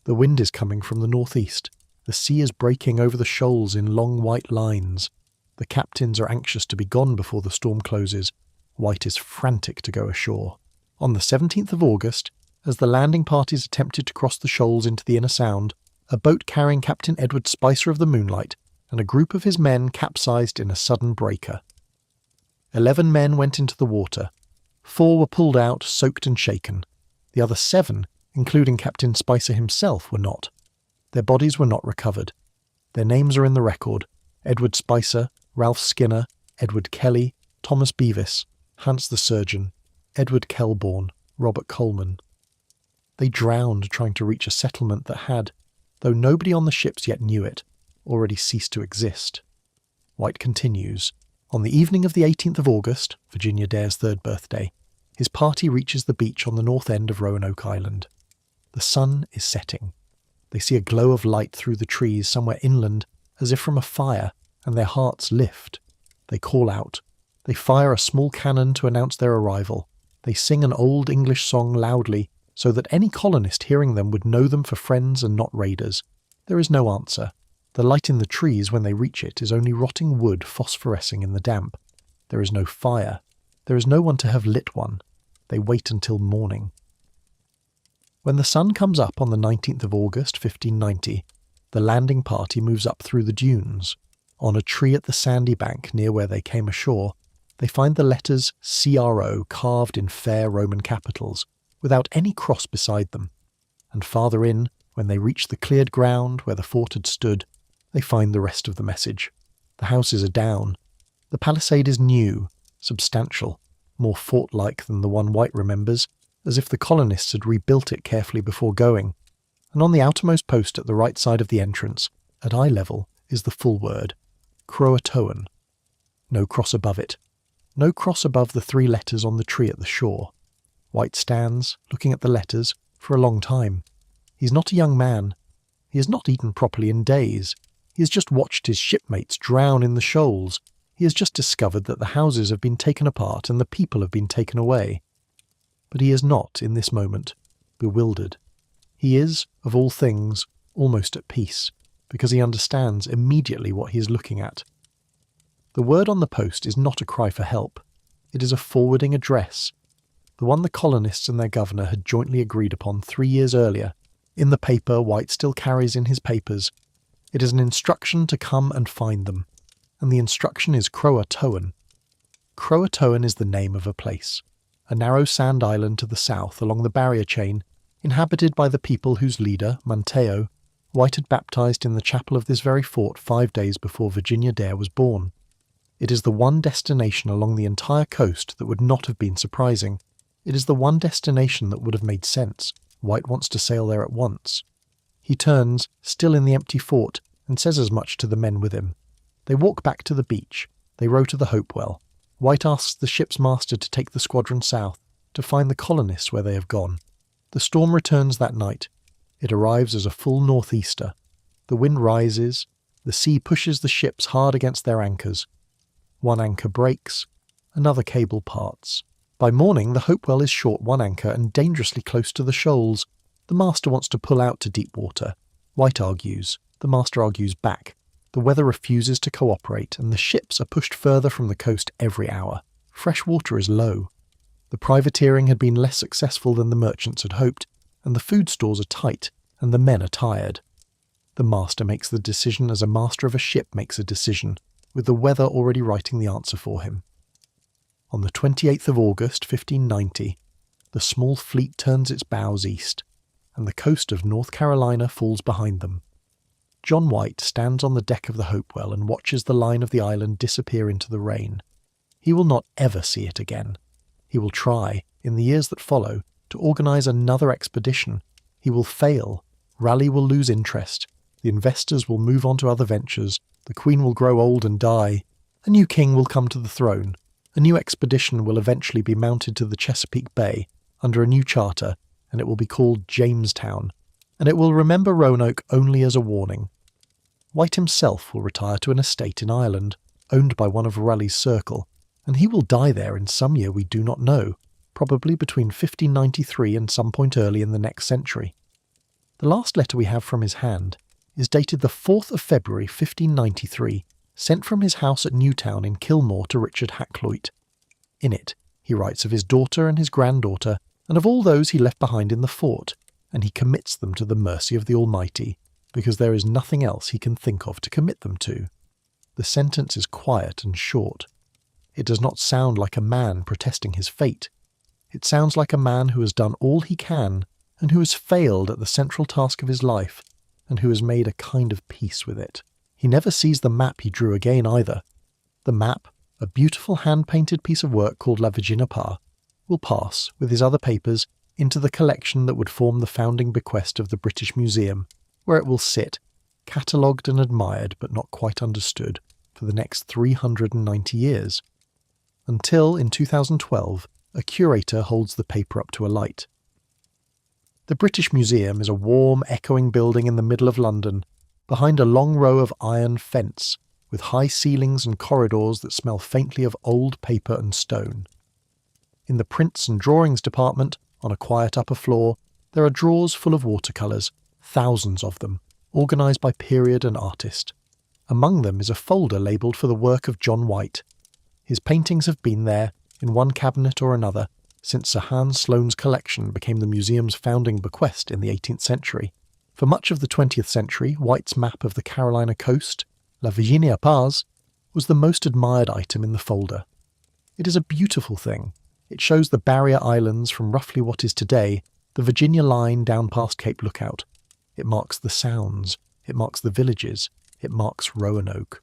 The wind is coming from the northeast. The sea is breaking over the shoals in long white lines. The captains are anxious to be gone before the storm closes. White is frantic to go ashore. On the 17th of August, as the landing parties attempted to cross the shoals into the inner sound, a boat carrying Captain Edward Spicer of the Moonlight and a group of his men capsized in a sudden breaker. 11 men went into the water. 4 were pulled out, soaked and shaken. The other 7, including Captain Spicer himself, were not. Their bodies were not recovered. Their names are in the record: Edward Spicer, Ralph Skinner, Edward Kelly, Thomas Beavis, Hans the Surgeon, Edward Kelbourne, Robert Coleman. They drowned trying to reach a settlement that had, though nobody on the ships yet knew it, already ceased to exist. White continues. On the evening of the 18th of August, Virginia Dare's 3rd birthday, his party reaches the beach on the north end of Roanoke Island. The sun is setting. They see a glow of light through the trees somewhere inland, as if from a fire, and their hearts lift. They call out. They fire a small cannon to announce their arrival. They sing an old English song loudly, so that any colonist hearing them would know them for friends and not raiders. There is no answer. The light in the trees when they reach it is only rotting wood phosphorescing in the damp. There is no fire. There is no one to have lit one. They wait until morning. When the sun comes up on the 19th of August, 1590, the landing party moves up through the dunes. On a tree at the sandy bank near where they came ashore, they find the letters CRO carved in fair Roman capitals, without any cross beside them. And farther in, when they reach the cleared ground where the fort had stood, they find the rest of the message. The houses are down. The palisade is new, substantial, more fort-like than the one White remembers, as if the colonists had rebuilt it carefully before going. And on the outermost post at the right side of the entrance, at eye level, is the full word, Croatoan. No cross above it. No cross above the 3 letters on the tree at the shore. White stands, looking at the letters, for a long time. He's not a young man. He has not eaten properly in days. He has just watched his shipmates drown in the shoals. He has just discovered that the houses have been taken apart and the people have been taken away. But he is not, in this moment, bewildered. He is, of all things, almost at peace, because he understands immediately what he is looking at. The word on the post is not a cry for help. It is a forwarding address, the one the colonists and their governor had jointly agreed upon 3 years earlier. In the paper White still carries in his papers. It is an instruction to come and find them, and the instruction is Croatoan. Croatoan is the name of a place, a narrow sand island to the south along the barrier chain, inhabited by the people whose leader, Manteo, White had baptized in the chapel of this very fort 5 days before Virginia Dare was born. It is the one destination along the entire coast that would not have been surprising. It is the one destination that would have made sense. White wants to sail there at once. He turns, still in the empty fort, and says as much to the men with him. They walk back to the beach. They row to the Hopewell. White asks the ship's master to take the squadron south, to find the colonists where they have gone. The storm returns that night. It arrives as a full northeaster. The wind rises. The sea pushes the ships hard against their anchors. One anchor breaks. Another cable parts. By morning, the Hopewell is short one anchor and dangerously close to the shoals. The master wants to pull out to deep water. White argues. The master argues back. The weather refuses to cooperate, and the ships are pushed further from the coast every hour. Fresh water is low. The privateering had been less successful than the merchants had hoped, and the food stores are tight, and the men are tired. The master makes the decision as a master of a ship makes a decision, with the weather already writing the answer for him. On the 28th of August, 1590, the small fleet turns its bows east, and the coast of North Carolina falls behind them. John White stands on the deck of the Hopewell and watches the line of the island disappear into the rain. He will not ever see it again. He will try, in the years that follow, to organise another expedition. He will fail. Raleigh will lose interest. The investors will move on to other ventures. The Queen will grow old and die. A new king will come to the throne. A new expedition will eventually be mounted to the Chesapeake Bay under a new charter, and it will be called Jamestown, and it will remember Roanoke only as a warning. White himself will retire to an estate in Ireland, owned by one of Raleigh's circle, and he will die there in some year we do not know, probably between 1593 and some point early in the next century. The last letter we have from his hand is dated the 4th of February 1593, sent from his house at Newtown in Kilmore to Richard Hakluyt. In it, he writes of his daughter and his granddaughter, and of all those he left behind in the fort, and he commits them to the mercy of the Almighty, because there is nothing else he can think of to commit them to. The sentence is quiet and short. It does not sound like a man protesting his fate. It sounds like a man who has done all he can, and who has failed at the central task of his life, and who has made a kind of peace with it. He never sees the map he drew again either. The map, a beautiful hand-painted piece of work called La Virginia-Par, will pass, with his other papers, into the collection that would form the founding bequest of the British Museum, where it will sit, catalogued and admired but not quite understood, for the next 390 years. Until, in 2012, a curator holds the paper up to a light. The British Museum is a warm, echoing building in the middle of London, behind a long row of iron fence, with high ceilings and corridors that smell faintly of old paper and stone. In the prints and drawings department, on a quiet upper floor, there are drawers full of watercolours, thousands of them, organised by period and artist. Among them is a folder labelled for the work of John White. His paintings have been there, in one cabinet or another, since Sir Hans Sloane's collection became the museum's founding bequest in the 18th century. For much of the 20th century, White's map of the Carolina coast, La Virginia-Pars, was the most admired item in the folder. It is a beautiful thing. It shows the barrier islands from roughly what is today the Virginia line down past Cape Lookout. It marks the sounds. It marks the villages. It marks Roanoke.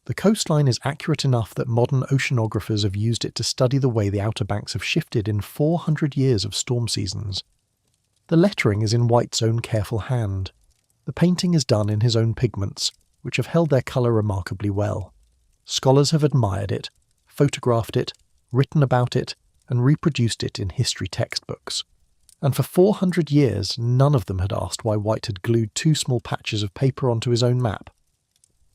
The coastline is accurate enough that modern oceanographers have used it to study the way the Outer Banks have shifted in 400 years of storm seasons. The lettering is in White's own careful hand. The painting is done in his own pigments, which have held their colour remarkably well. Scholars have admired it, photographed it, written about it, and reproduced it in history textbooks. And for 400 years, none of them had asked why White had glued 2 small patches of paper onto his own map.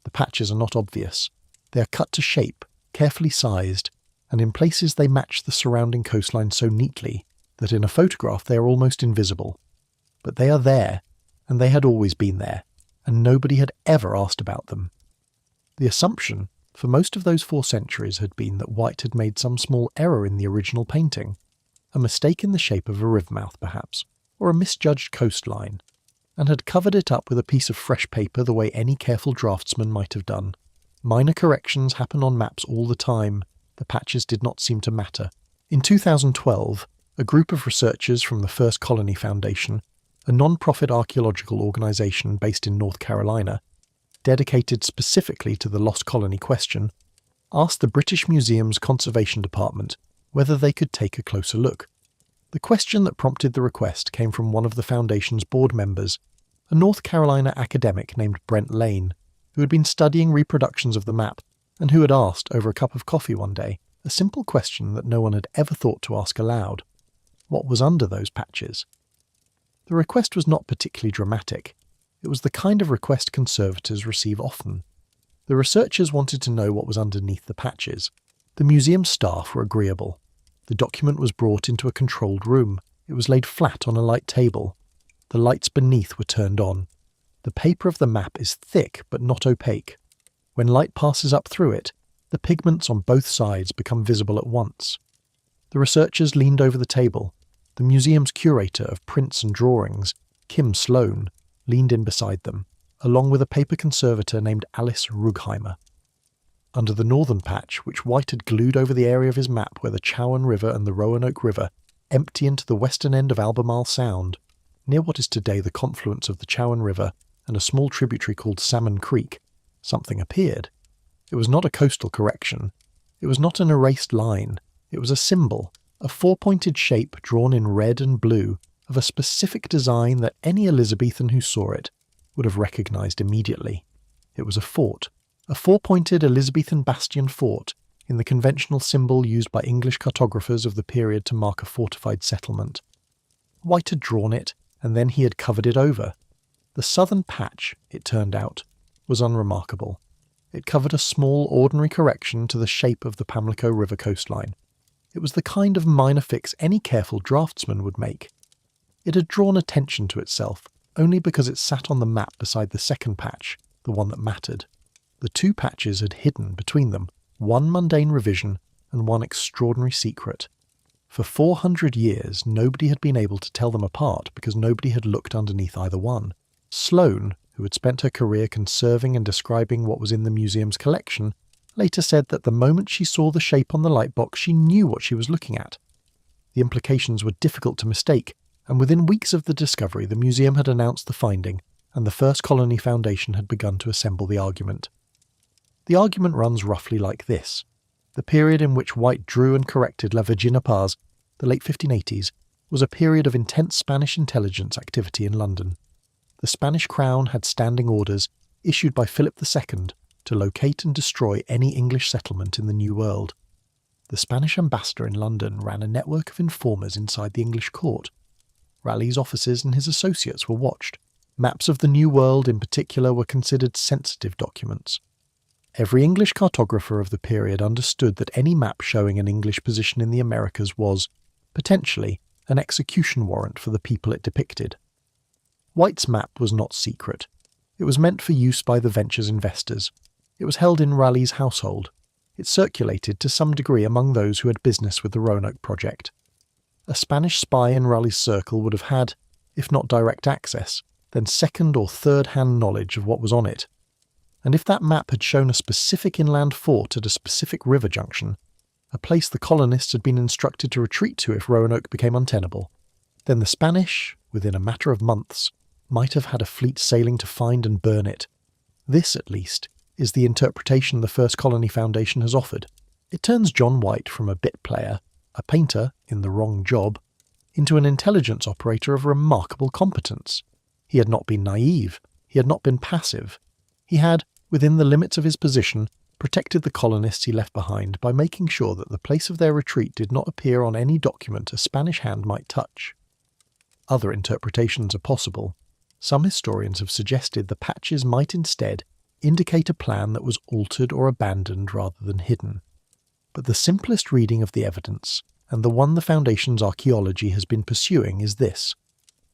The patches are not obvious. They are cut to shape, carefully sized, and in places they match the surrounding coastline so neatly that in a photograph they are almost invisible. But they are there, and they had always been there, and nobody had ever asked about them. The assumption, for most of those 4 centuries, had been that White had made some small error in the original painting, a mistake in the shape of a river mouth perhaps, or a misjudged coastline, and had covered it up with a piece of fresh paper the way any careful draftsman might have done. Minor corrections happen on maps all the time. The patches did not seem to matter. In 2012, a group of researchers from the First Colony Foundation, a non-profit archaeological organisation based in North Carolina, dedicated specifically to the lost colony question, asked the British Museum's Conservation Department whether they could take a closer look. The question that prompted the request came from one of the Foundation's board members, a North Carolina academic named Brent Lane, who had been studying reproductions of the map and who had asked, over a cup of coffee one day, a simple question that no one had ever thought to ask aloud. What was under those patches? The request was not particularly dramatic. It was the kind of request conservators receive often. The researchers wanted to know what was underneath the patches. The museum staff were agreeable. The document was brought into a controlled room. It was laid flat on a light table. The lights beneath were turned on. The paper of the map is thick but not opaque. When light passes up through it, the pigments on both sides become visible at once. The researchers leaned over the table. The museum's curator of prints and drawings, Kim Sloane, leaned in beside them, along with a paper conservator named Alice Rugheimer. Under the northern patch, which White had glued over the area of his map where the Chowan River and the Roanoke River empty into the western end of Albemarle Sound, near what is today the confluence of the Chowan River and a small tributary called Salmon Creek, something appeared. It was not a coastal correction. It was not an erased line. It was a symbol, a four-pointed shape drawn in red and blue of a specific design that any Elizabethan who saw it would have recognised immediately. It was a fort, a four-pointed Elizabethan bastion fort in the conventional symbol used by English cartographers of the period to mark a fortified settlement. White had drawn it, and then he had covered it over. The southern patch, it turned out, was unremarkable. It covered a small, ordinary correction to the shape of the Pamlico River coastline. It was the kind of minor fix any careful draftsman would make. It had drawn attention to itself only because it sat on the map beside the second patch, the one that mattered. The two patches had hidden between them one mundane revision and one extraordinary secret. For 400 years, nobody had been able to tell them apart because nobody had looked underneath either one. Sloane, who had spent her career conserving and describing what was in the museum's collection, later said that the moment she saw the shape on the lightbox, she knew what she was looking at. The implications were difficult to mistake, and within weeks of the discovery, the museum had announced the finding, and the First Colony Foundation had begun to assemble the argument. The argument runs roughly like this. The period in which White drew and corrected La Virginia Paz, the late 1580s, was a period of intense Spanish intelligence activity in London. The Spanish crown had standing orders issued by Philip II to locate and destroy any English settlement in the New World. The Spanish ambassador in London ran a network of informers inside the English court. Raleigh's officers and his associates were watched. Maps of the New World in particular were considered sensitive documents. Every English cartographer of the period understood that any map showing an English position in the Americas was, potentially, an execution warrant for the people it depicted. White's map was not secret. It was meant for use by the venture's investors. It was held in Raleigh's household. It circulated to some degree among those who had business with the Roanoke project. A Spanish spy in Raleigh's circle would have had, if not direct access, then second or third-hand knowledge of what was on it. And if that map had shown a specific inland fort at a specific river junction, a place the colonists had been instructed to retreat to if Roanoke became untenable, then the Spanish, within a matter of months, might have had a fleet sailing to find and burn it. This, at least, is the interpretation the First Colony Foundation has offered. It turns John White from a bit player, a painter in the wrong job, into an intelligence operator of remarkable competence. He had not been naive. He had not been passive. He had, within the limits of his position, protected the colonists he left behind by making sure that the place of their retreat did not appear on any document a Spanish hand might touch. Other interpretations are possible. Some historians have suggested the patches might instead indicate a plan that was altered or abandoned rather than hidden. But the simplest reading of the evidence, and the one the Foundation's archaeology has been pursuing, is this.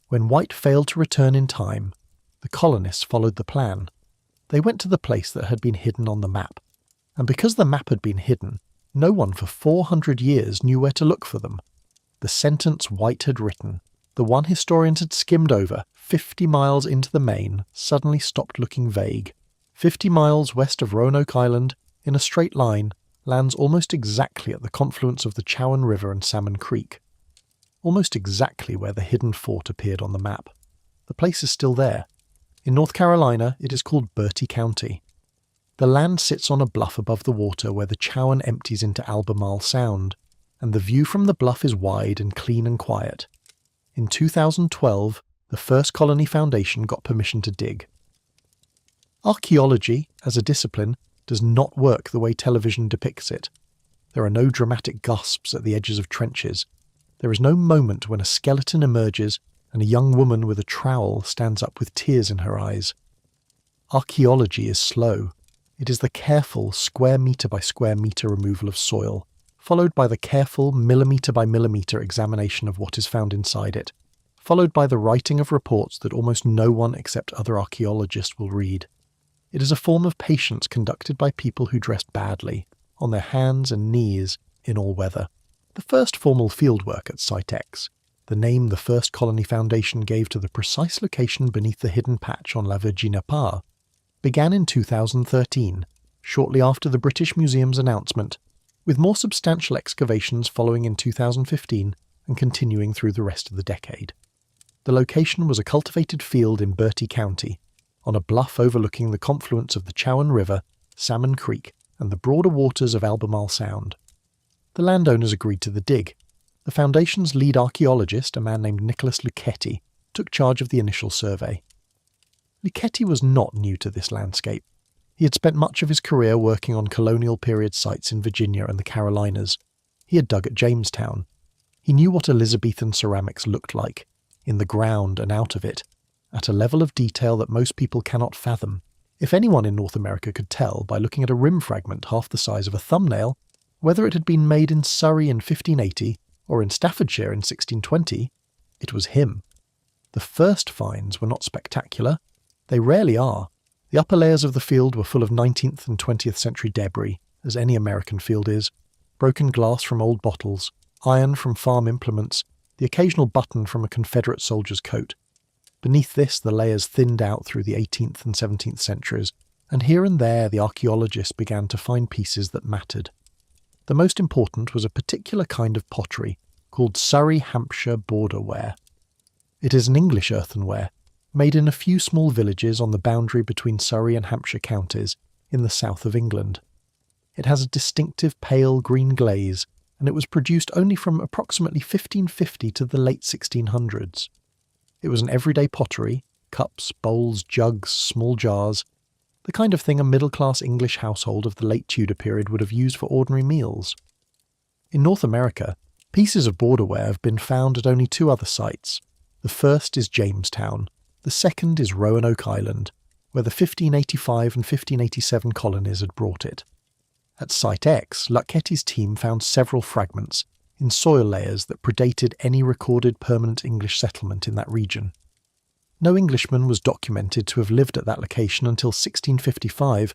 When White failed to return in time, the colonists followed the plan. They went to the place that had been hidden on the map, and because the map had been hidden, no one for 400 years knew where to look for them. The sentence White had written, the one historians had skimmed over 50 miles into the main, suddenly stopped looking vague. 50 miles west of Roanoke Island, in a straight line, lands almost exactly at the confluence of the Chowan River and Salmon Creek. Almost exactly where the hidden fort appeared on the map. The place is still there. In North Carolina, it is called Bertie County. The land sits on a bluff above the water where the Chowan empties into Albemarle Sound, and the view from the bluff is wide and clean and quiet. In 2012, the First Colony Foundation got permission to dig. Archaeology, as a discipline, does not work the way television depicts it. There are no dramatic gasps at the edges of trenches. There is no moment when a skeleton emerges and a young woman with a trowel stands up with tears in her eyes. Archaeology is slow. It is the careful square metre by square metre removal of soil, followed by the careful millimetre by millimetre examination of what is found inside it, followed by the writing of reports that almost no one except other archaeologists will read. It is a form of patience conducted by people who dressed badly, on their hands and knees, in all weather. The first formal fieldwork at Site X, the name the First Colony Foundation gave to the precise location beneath the hidden patch on La Virginia Paz, began in 2013, shortly after the British Museum's announcement, with more substantial excavations following in 2015 and continuing through the rest of the decade. The location was a cultivated field in Bertie County, on a bluff overlooking the confluence of the Chowan River, Salmon Creek, and the broader waters of Albemarle Sound. The landowners agreed to the dig. The Foundation's lead archaeologist, a man named Nicholas Lucchetti, took charge of the initial survey. Lucchetti was not new to this landscape. He had spent much of his career working on colonial period sites in Virginia and the Carolinas. He had dug at Jamestown. He knew what Elizabethan ceramics looked like, in the ground and out of it, at a level of detail that most people cannot fathom. If anyone in North America could tell by looking at a rim fragment half the size of a thumbnail whether it had been made in Surrey in 1580 or in Staffordshire in 1620, it was him. The first finds were not spectacular. They rarely are. The upper layers of the field were full of 19th and 20th century debris, as any American field is, broken glass from old bottles, iron from farm implements, the occasional button from a Confederate soldier's coat. Beneath this, the layers thinned out through the 18th and 17th centuries, and here and there the archaeologists began to find pieces that mattered. The most important was a particular kind of pottery called Surrey-Hampshire borderware. It is an English earthenware, made in a few small villages on the boundary between Surrey and Hampshire counties in the south of England. It has a distinctive pale green glaze, and it was produced only from approximately 1550 to the late 1600s. It was an everyday pottery, cups, bowls, jugs, small jars, the kind of thing a middle-class English household of the late Tudor period would have used for ordinary meals. In North America, pieces of borderware have been found at only two other sites. The first is Jamestown, the second is Roanoke Island, where the 1585 and 1587 colonies had brought it. At Site X, Lucchetti's team found several fragments in soil layers that predated any recorded permanent English settlement in that region. No Englishman was documented to have lived at that location until 1655,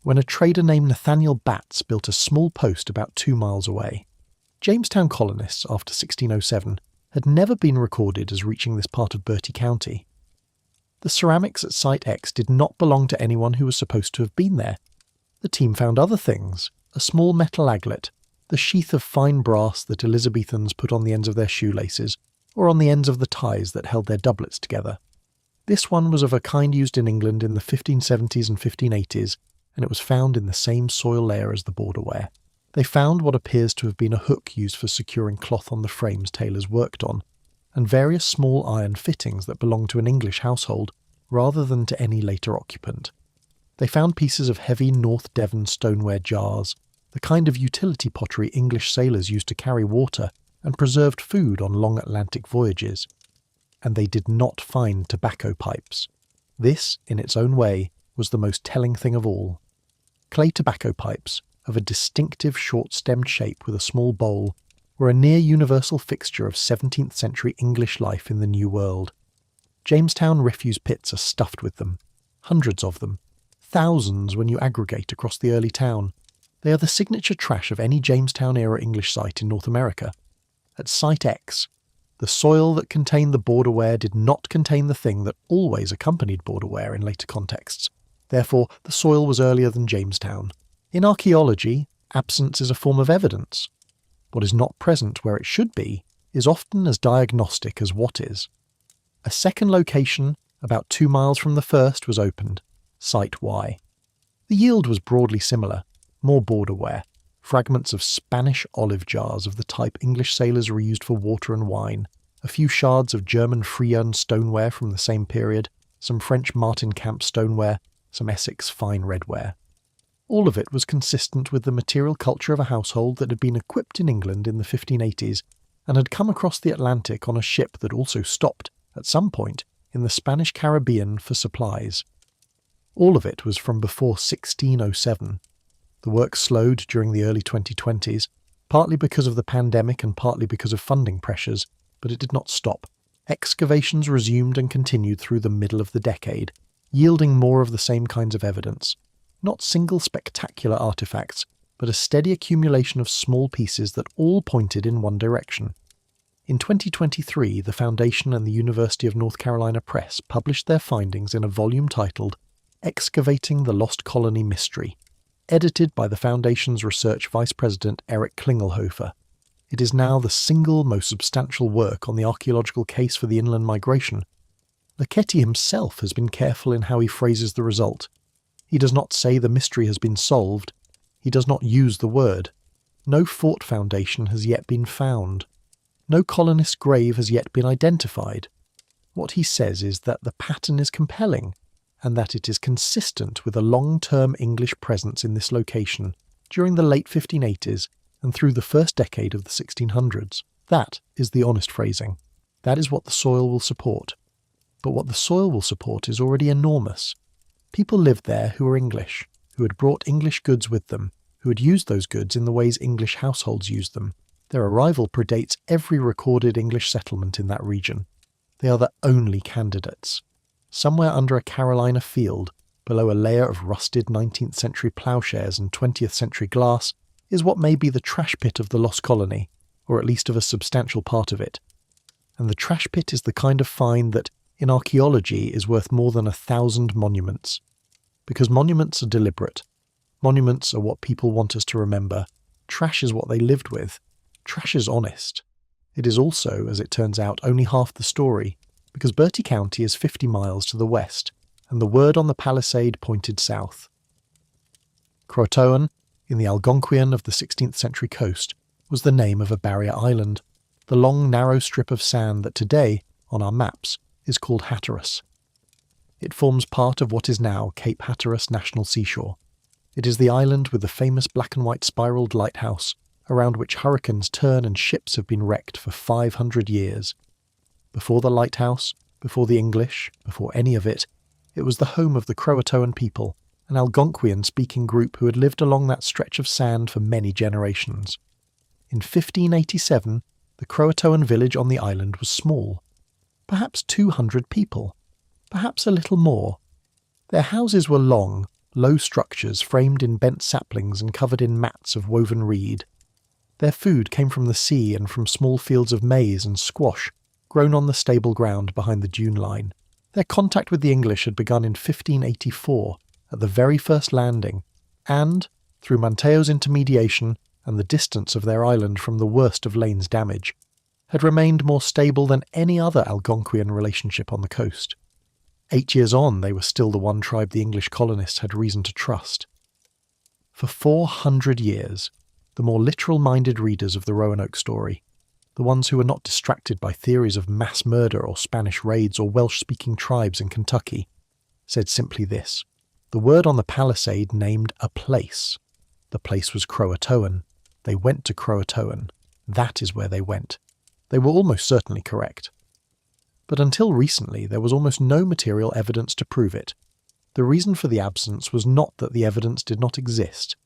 when a trader named Nathaniel Batts built a small post about 2 miles away. Jamestown colonists, after 1607, had never been recorded as reaching this part of Bertie County. The ceramics at Site X did not belong to anyone who was supposed to have been there. The team found other things, a small metal aglet, the sheath of fine brass that Elizabethans put on the ends of their shoelaces, or on the ends of the ties that held their doublets together. This one was of a kind used in England in the 1570s and 1580s, and it was found in the same soil layer as the borderware. They found what appears to have been a hook used for securing cloth on the frames tailors worked on, and various small iron fittings that belonged to an English household rather than to any later occupant. They found pieces of heavy North Devon stoneware jars, the kind of utility pottery English sailors used to carry water and preserved food on long Atlantic voyages. And they did not find tobacco pipes. This, in its own way, was the most telling thing of all. Clay tobacco pipes, of a distinctive short-stemmed shape with a small bowl, were a near-universal fixture of 17th century English life in the New World. Jamestown refuse pits are stuffed with them, hundreds of them, thousands when you aggregate across the early town. They are the signature trash of any Jamestown-era English site in North America. At Site X, the soil that contained the borderware did not contain the thing that always accompanied borderware in later contexts. Therefore, the soil was earlier than Jamestown. In archaeology, absence is a form of evidence. What is not present where it should be is often as diagnostic as what is. A second location, about 2 miles from the first, was opened, Site Y. The yield was broadly similar, more borderware, fragments of Spanish olive jars of the type English sailors reused for water and wine, a few shards of German Frieun stoneware from the same period, some French Martin-Camp stoneware, some Essex fine redware. All of it was consistent with the material culture of a household that had been equipped in England in the 1580s and had come across the Atlantic on a ship that also stopped, at some point, in the Spanish Caribbean for supplies. All of it was from before 1607. The work slowed during the early 2020s, partly because of the pandemic and partly because of funding pressures, but it did not stop. Excavations resumed and continued through the middle of the decade, yielding more of the same kinds of evidence. Not single spectacular artifacts, but a steady accumulation of small pieces that all pointed in one direction. In 2023, the Foundation and the University of North Carolina Press published their findings in a volume titled Excavating the Lost Colony Mystery, edited by the Foundation's research vice president Eric Klingelhofer. It is now the single most substantial work on the archaeological case for the inland migration. Leketty himself has been careful in how he phrases the result. He does not say the mystery has been solved. He does not use the word. No fort foundation has yet been found. No colonist's grave has yet been identified. What he says is that the pattern is compelling, and that it is consistent with a long-term English presence in this location during the late 1580s and through the first decade of the 1600s. That is the honest phrasing. That is what the soil will support. But what the soil will support is already enormous. People lived there who were English, who had brought English goods with them, who had used those goods in the ways English households used them. Their arrival predates every recorded English settlement in that region. They are the only candidates. Somewhere under a Carolina field, below a layer of rusted 19th century ploughshares and 20th century glass, is what may be the trash pit of the lost colony, or at least of a substantial part of it. And the trash pit is the kind of find that, in archaeology, is worth more than 1,000 monuments. Because monuments are deliberate. Monuments are what people want us to remember. Trash is what they lived with. Trash is honest. It is also, as it turns out, only half the story, because Bertie County is 50 miles to the west, and the word on the palisade pointed south. Croatoan, in the Algonquian of the 16th century coast, was the name of a barrier island, the long narrow strip of sand that today, on our maps, is called Hatteras. It forms part of what is now Cape Hatteras National Seashore. It is the island with the famous black and white spiralled lighthouse, around which hurricanes turn and ships have been wrecked for 500 years. Before the lighthouse, before the English, before any of it, it was the home of the Croatoan people, an Algonquian-speaking group who had lived along that stretch of sand for many generations. In 1587, the Croatoan village on the island was small. Perhaps 200 people. Perhaps a little more. Their houses were long, low structures framed in bent saplings and covered in mats of woven reed. Their food came from the sea and from small fields of maize and squash, grown on the stable ground behind the dune line. Their contact with the English had begun in 1584, at the very first landing, and, through Manteo's intermediation and the distance of their island from the worst of Lane's damage, had remained more stable than any other Algonquian relationship on the coast. 8 years on, they were still the one tribe the English colonists had reason to trust. For 400 years, the more literal-minded readers of the Roanoke story, the ones who were not distracted by theories of mass murder or Spanish raids or Welsh-speaking tribes in Kentucky, said simply this: the word on the palisade named a place. The place was Croatoan. They went to Croatoan. That is where they went. They were almost certainly correct. But until recently, there was almost no material evidence to prove it. The reason for the absence was not that the evidence did not exist.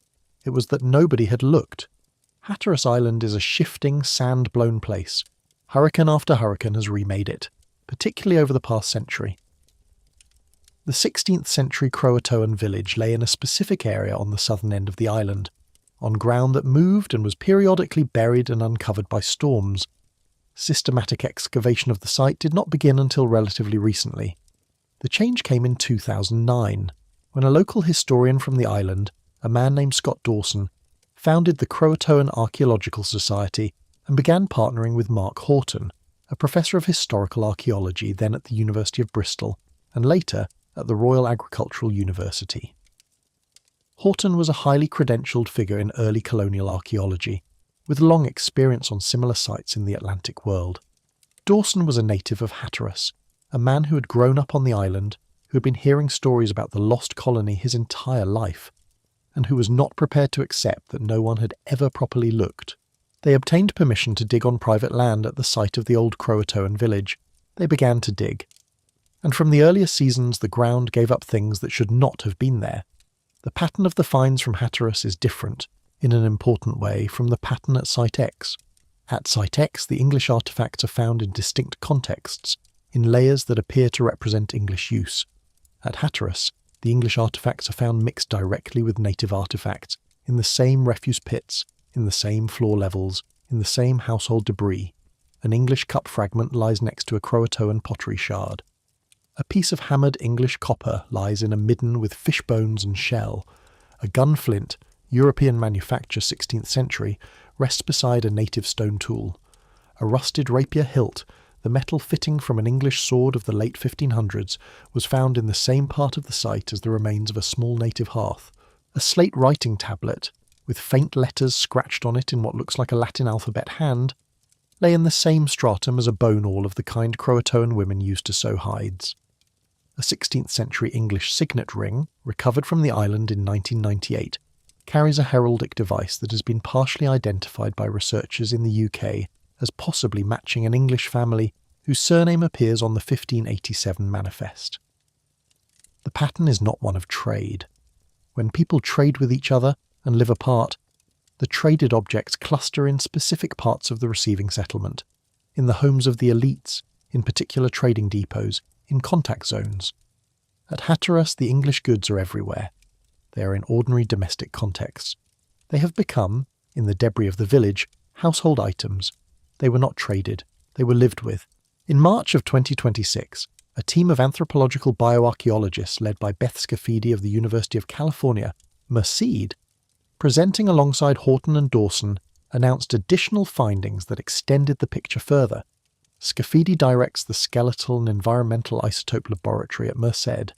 It was that nobody had looked. Hatteras Island is a shifting, sand-blown place. Hurricane after hurricane has remade it, particularly over the past century. The 16th century Croatoan village lay in a specific area on the southern end of the island, on ground that moved and was periodically buried and uncovered by storms. Systematic excavation of the site did not begin until relatively recently. The change came in 2009, when a local historian from the island, a man named Scott Dawson, founded the Croatoan Archaeological Society and began partnering with Mark Horton, a professor of historical archaeology then at the University of Bristol and later at the Royal Agricultural University. Horton was a highly credentialed figure in early colonial archaeology, with long experience on similar sites in the Atlantic world. Dawson was a native of Hatteras, a man who had grown up on the island, who had been hearing stories about the lost colony his entire life, and who was not prepared to accept that no one had ever properly looked. They obtained permission to dig on private land at the site of the old Croatoan village. They began to dig. And from the earlier seasons, the ground gave up things that should not have been there. The pattern of the finds from Hatteras is different, in an important way, from the pattern at Site X. At Site X, the English artefacts are found in distinct contexts, in layers that appear to represent English use. At Hatteras, the English artefacts are found mixed directly with native artefacts, in the same refuse pits, in the same floor levels, in the same household debris. An English cup fragment lies next to a Croatoan pottery shard. A piece of hammered English copper lies in a midden with fish bones and shell. A gun flint, European manufacture 16th century, rests beside a native stone tool. A rusted rapier hilt, the metal fitting from an English sword of the late 1500s, was found in the same part of the site as the remains of a small native hearth. A slate writing tablet, with faint letters scratched on it in what looks like a Latin alphabet hand, lay in the same stratum as a bone awl of the kind Croatoan women used to sew hides. A 16th century English signet ring, recovered from the island in 1998, carries a heraldic device that has been partially identified by researchers in the UK as possibly matching an English family whose surname appears on the 1587 manifest. The pattern is not one of trade. When people trade with each other and live apart, the traded objects cluster in specific parts of the receiving settlement, in the homes of the elites, in particular trading depots, in contact zones. At Hatteras, the English goods are everywhere. They are in ordinary domestic contexts. They have become, in the debris of the village, household items. They were not traded. They were lived with. In March of 2026, a team of anthropological bioarchaeologists led by Beth Scafidi of the University of California, Merced, presenting alongside Horton and Dawson, announced additional findings that extended the picture further. Scafidi directs the Skeletal and Environmental Isotope Laboratory at Merced,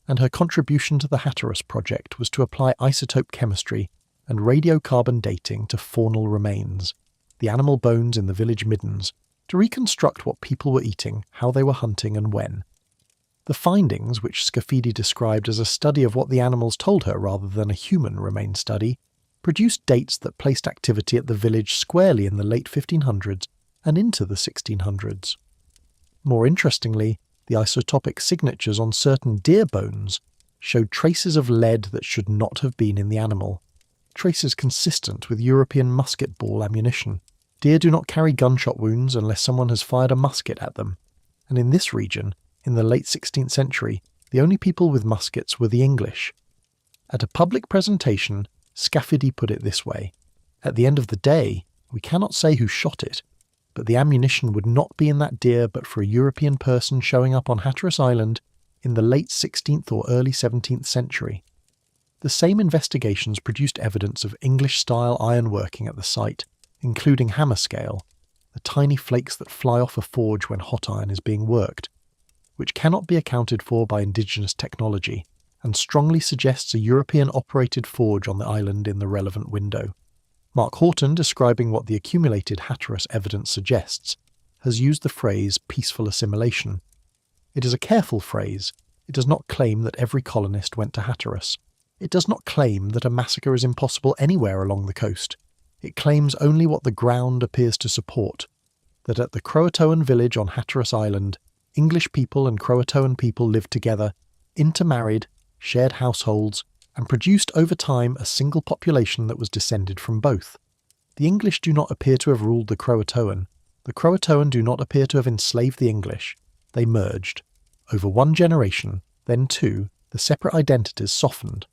and her contribution to the Hatteras project was to apply isotope chemistry and radiocarbon dating to faunal remains, the animal bones in the village middens, to reconstruct what people were eating, how they were hunting, and when. The findings, which Scafidi described as a study of what the animals told her rather than a human remain study, produced dates that placed activity at the village squarely in the late 1500s and into the 1600s. More interestingly, the isotopic signatures on certain deer bones showed traces of lead that should not have been in the animal, traces consistent with European musket ball ammunition. Deer do not carry gunshot wounds unless someone has fired a musket at them, and in this region, in the late 16th century, the only people with muskets were the English. At a public presentation, Scafidi put it this way: "At the end of the day, we cannot say who shot it, but the ammunition would not be in that deer but for a European person showing up on Hatteras Island in the late 16th or early 17th century." The same investigations produced evidence of English-style ironworking at the site, including hammer scale, the tiny flakes that fly off a forge when hot iron is being worked, which cannot be accounted for by indigenous technology, and strongly suggests a European-operated forge on the island in the relevant window. Mark Horton, describing what the accumulated Hatteras evidence suggests, has used the phrase peaceful assimilation. It is a careful phrase. It does not claim that every colonist went to Hatteras. It does not claim that a massacre is impossible anywhere along the coast. It claims only what the ground appears to support, that at the Croatoan village on Hatteras Island, English people and Croatoan people lived together, intermarried, shared households, and produced over time a single population that was descended from both. The English do not appear to have ruled the Croatoan. The Croatoan do not appear to have enslaved the English. They merged. Over one generation, then two, the separate identities softened.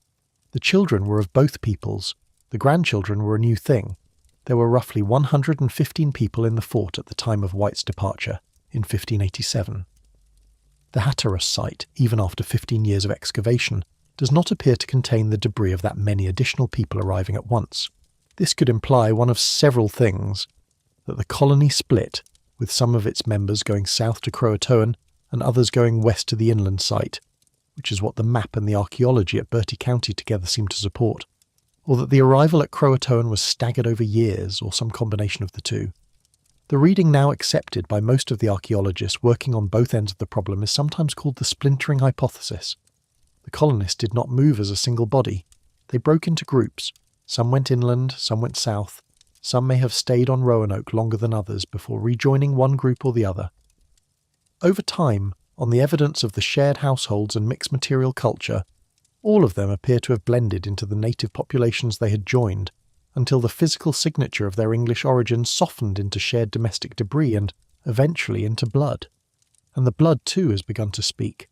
The children were of both peoples. The grandchildren were a new thing. There were roughly 115 people in the fort at the time of White's departure, in 1587. The Hatteras site, even after 15 years of excavation, does not appear to contain the debris of that many additional people arriving at once. This could imply one of several things: that the colony split, with some of its members going south to Croatoan and others going west to the inland site, which is what the map and the archaeology at Bertie County together seem to support, or that the arrival at Croatoan was staggered over years, or some combination of the two. The reading now accepted by most of the archaeologists working on both ends of the problem is sometimes called the splintering hypothesis. The colonists did not move as a single body. They broke into groups. Some went inland, some went south. Some may have stayed on Roanoke longer than others before rejoining one group or the other. Over time, on the evidence of the shared households and mixed material culture, all of them appear to have blended into the native populations they had joined, until the physical signature of their English origins softened into shared domestic debris and, eventually, into blood. And the blood, too, has begun to speak.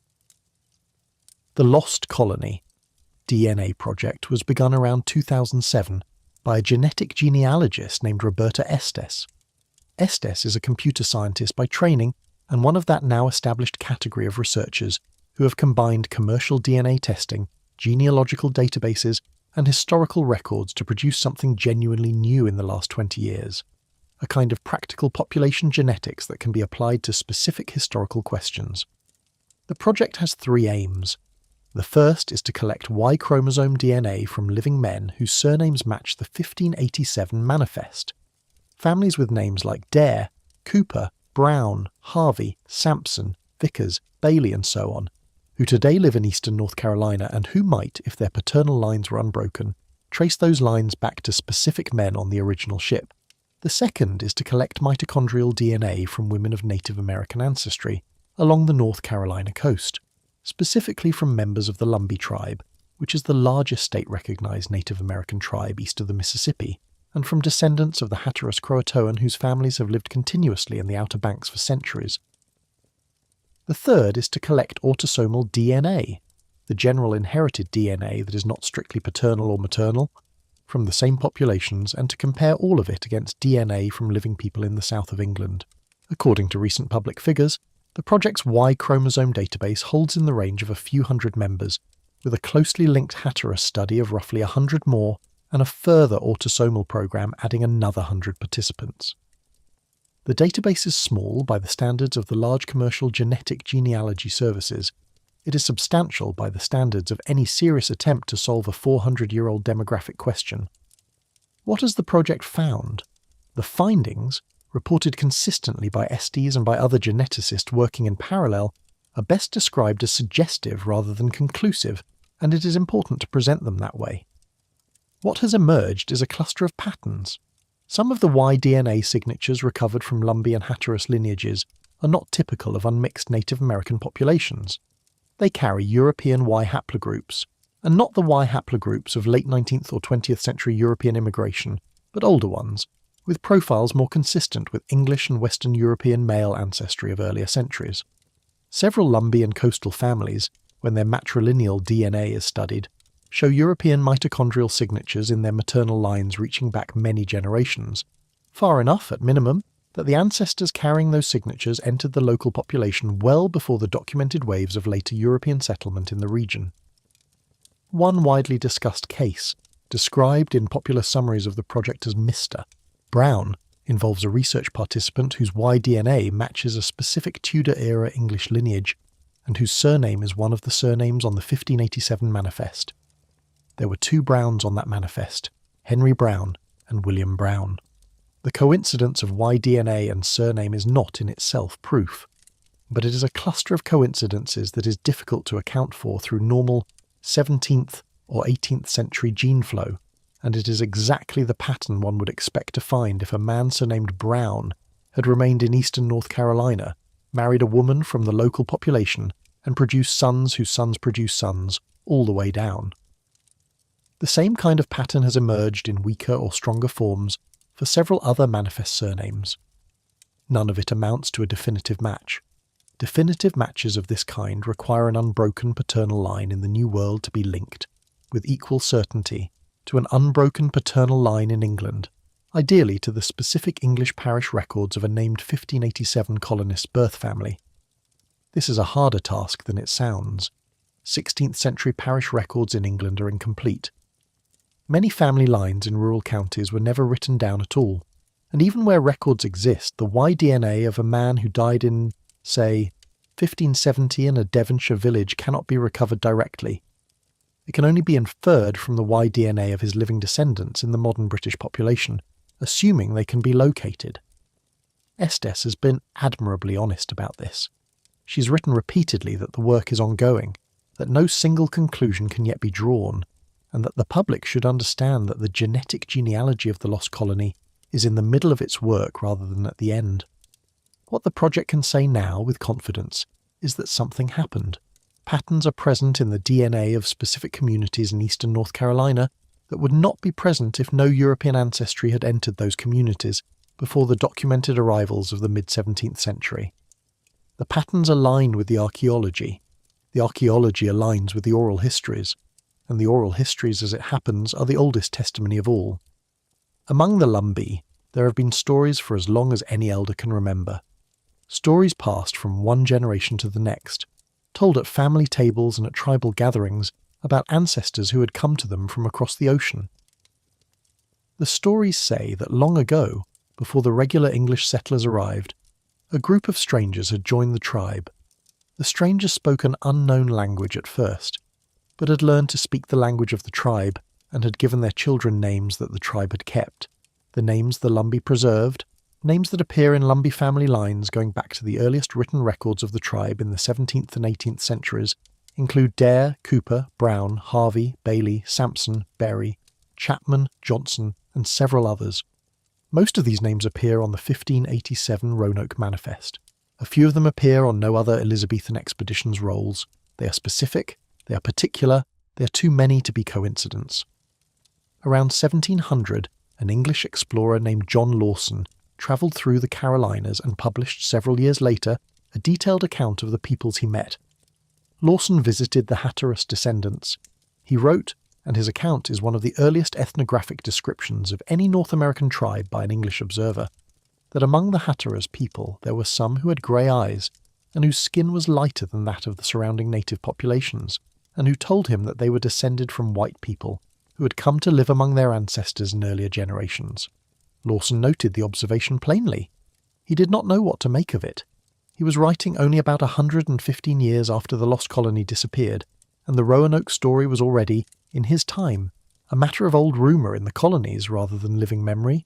The Lost Colony DNA project was begun around 2007 by a genetic genealogist named Roberta Estes. Estes is a computer scientist by training and one of that now established category of researchers who have combined commercial DNA testing, genealogical databases, and historical records to produce something genuinely new in the last 20 years, a kind of practical population genetics that can be applied to specific historical questions. The project has three aims. The first is to collect Y chromosome DNA from living men whose surnames match the 1587 manifest. Families with names like Dare, Cooper, Brown, Harvey, Sampson, Vickers, Bailey and so on, who today live in eastern North Carolina and who might, if their paternal lines were unbroken, trace those lines back to specific men on the original ship. The second is to collect mitochondrial DNA from women of Native American ancestry along the North Carolina coast, specifically from members of the Lumbee tribe, which is the largest state-recognized Native American tribe east of the Mississippi, and from descendants of the Hatteras Croatoan whose families have lived continuously in the Outer Banks for centuries. The third is to collect autosomal DNA, the general inherited DNA that is not strictly paternal or maternal, from the same populations, and to compare all of it against DNA from living people in the south of England. According to recent public figures, the project's Y chromosome database holds in the range of a few hundred members, with a closely linked Hatteras study of roughly 100 more and a further autosomal program adding another 100 participants. The database is small by the standards of the large commercial genetic genealogy services. It is substantial by the standards of any serious attempt to solve a 400-year-old demographic question. What has the project found? The findings, reported consistently by SDs and by other geneticists working in parallel, are best described as suggestive rather than conclusive, and it is important to present them that way. What has emerged is a cluster of patterns. Some of the Y DNA signatures recovered from Lumbee and Hatteras lineages are not typical of unmixed Native American populations. They carry European Y haplogroups, and not the Y haplogroups of late 19th or 20th century European immigration, but older ones, with profiles more consistent with English and Western European male ancestry of earlier centuries. Several Lumbee and coastal families, when their matrilineal DNA is studied, show European mitochondrial signatures in their maternal lines reaching back many generations, far enough, at minimum, that the ancestors carrying those signatures entered the local population well before the documented waves of later European settlement in the region. One widely discussed case, described in popular summaries of the project as Mr. Brown, involves a research participant whose Y DNA matches a specific Tudor-era English lineage, and whose surname is one of the surnames on the 1587 manifest. There were two Browns on that manifest, Henry Brown and William Brown. The coincidence of Y DNA and surname is not in itself proof, but it is a cluster of coincidences that is difficult to account for through normal 17th or 18th century gene flow, and it is exactly the pattern one would expect to find if a man surnamed Brown had remained in eastern North Carolina, married a woman from the local population, and produced sons whose sons produced sons, all the way down. The same kind of pattern has emerged in weaker or stronger forms for several other manifest surnames. None of it amounts to a definitive match. Definitive matches of this kind require an unbroken paternal line in the New World to be linked, with equal certainty, to an unbroken paternal line in England, ideally to the specific English parish records of a named 1587 colonist's birth family. This is a harder task than it sounds. 16th century parish records in England are incomplete. Many family lines in rural counties were never written down at all, and even where records exist, the Y DNA of a man who died in, say, 1570 in a Devonshire village cannot be recovered directly. It can only be inferred from the Y DNA of his living descendants in the modern British population, assuming they can be located. Estes has been admirably honest about this. She's written repeatedly that the work is ongoing, that no single conclusion can yet be drawn, and that the public should understand that the genetic genealogy of the lost colony is in the middle of its work rather than at the end. What the project can say now with confidence is that something happened. Patterns are present in the DNA of specific communities in eastern North Carolina that would not be present if no European ancestry had entered those communities before the documented arrivals of the mid-17th century. The patterns align with the archaeology. The archaeology aligns with the oral histories, and the oral histories, as it happens, are the oldest testimony of all. Among the Lumbee, there have been stories for as long as any elder can remember. Stories passed from one generation to the next, told at family tables and at tribal gatherings about ancestors who had come to them from across the ocean. The stories say that long ago, before the regular English settlers arrived, a group of strangers had joined the tribe. The strangers spoke an unknown language at first, but had learned to speak the language of the tribe and had given their children names that the tribe had kept, the names the Lumbee preserved, names that appear in Lumbee family lines going back to the earliest written records of the tribe in the 17th and 18th centuries, include Dare, Cooper, Brown, Harvey, Bailey, Sampson, Berry, Chapman, Johnson, and several others. Most of these names appear on the 1587 Roanoke Manifest. A few of them appear on no other Elizabethan expeditions rolls. They are specific, they are particular, they are too many to be coincidence. Around 1700, an English explorer named John Lawson travelled through the Carolinas and published several years later a detailed account of the peoples he met. Lawson visited the Hatteras descendants. He wrote, and his account is one of the earliest ethnographic descriptions of any North American tribe by an English observer, that among the Hatteras people there were some who had grey eyes, and whose skin was lighter than that of the surrounding native populations, and who told him that they were descended from white people, who had come to live among their ancestors in earlier generations. Lawson noted the observation plainly. He did not know what to make of it. He was writing only about 115 years after the lost colony disappeared, and the Roanoke story was already, in his time, a matter of old rumour in the colonies rather than living memory.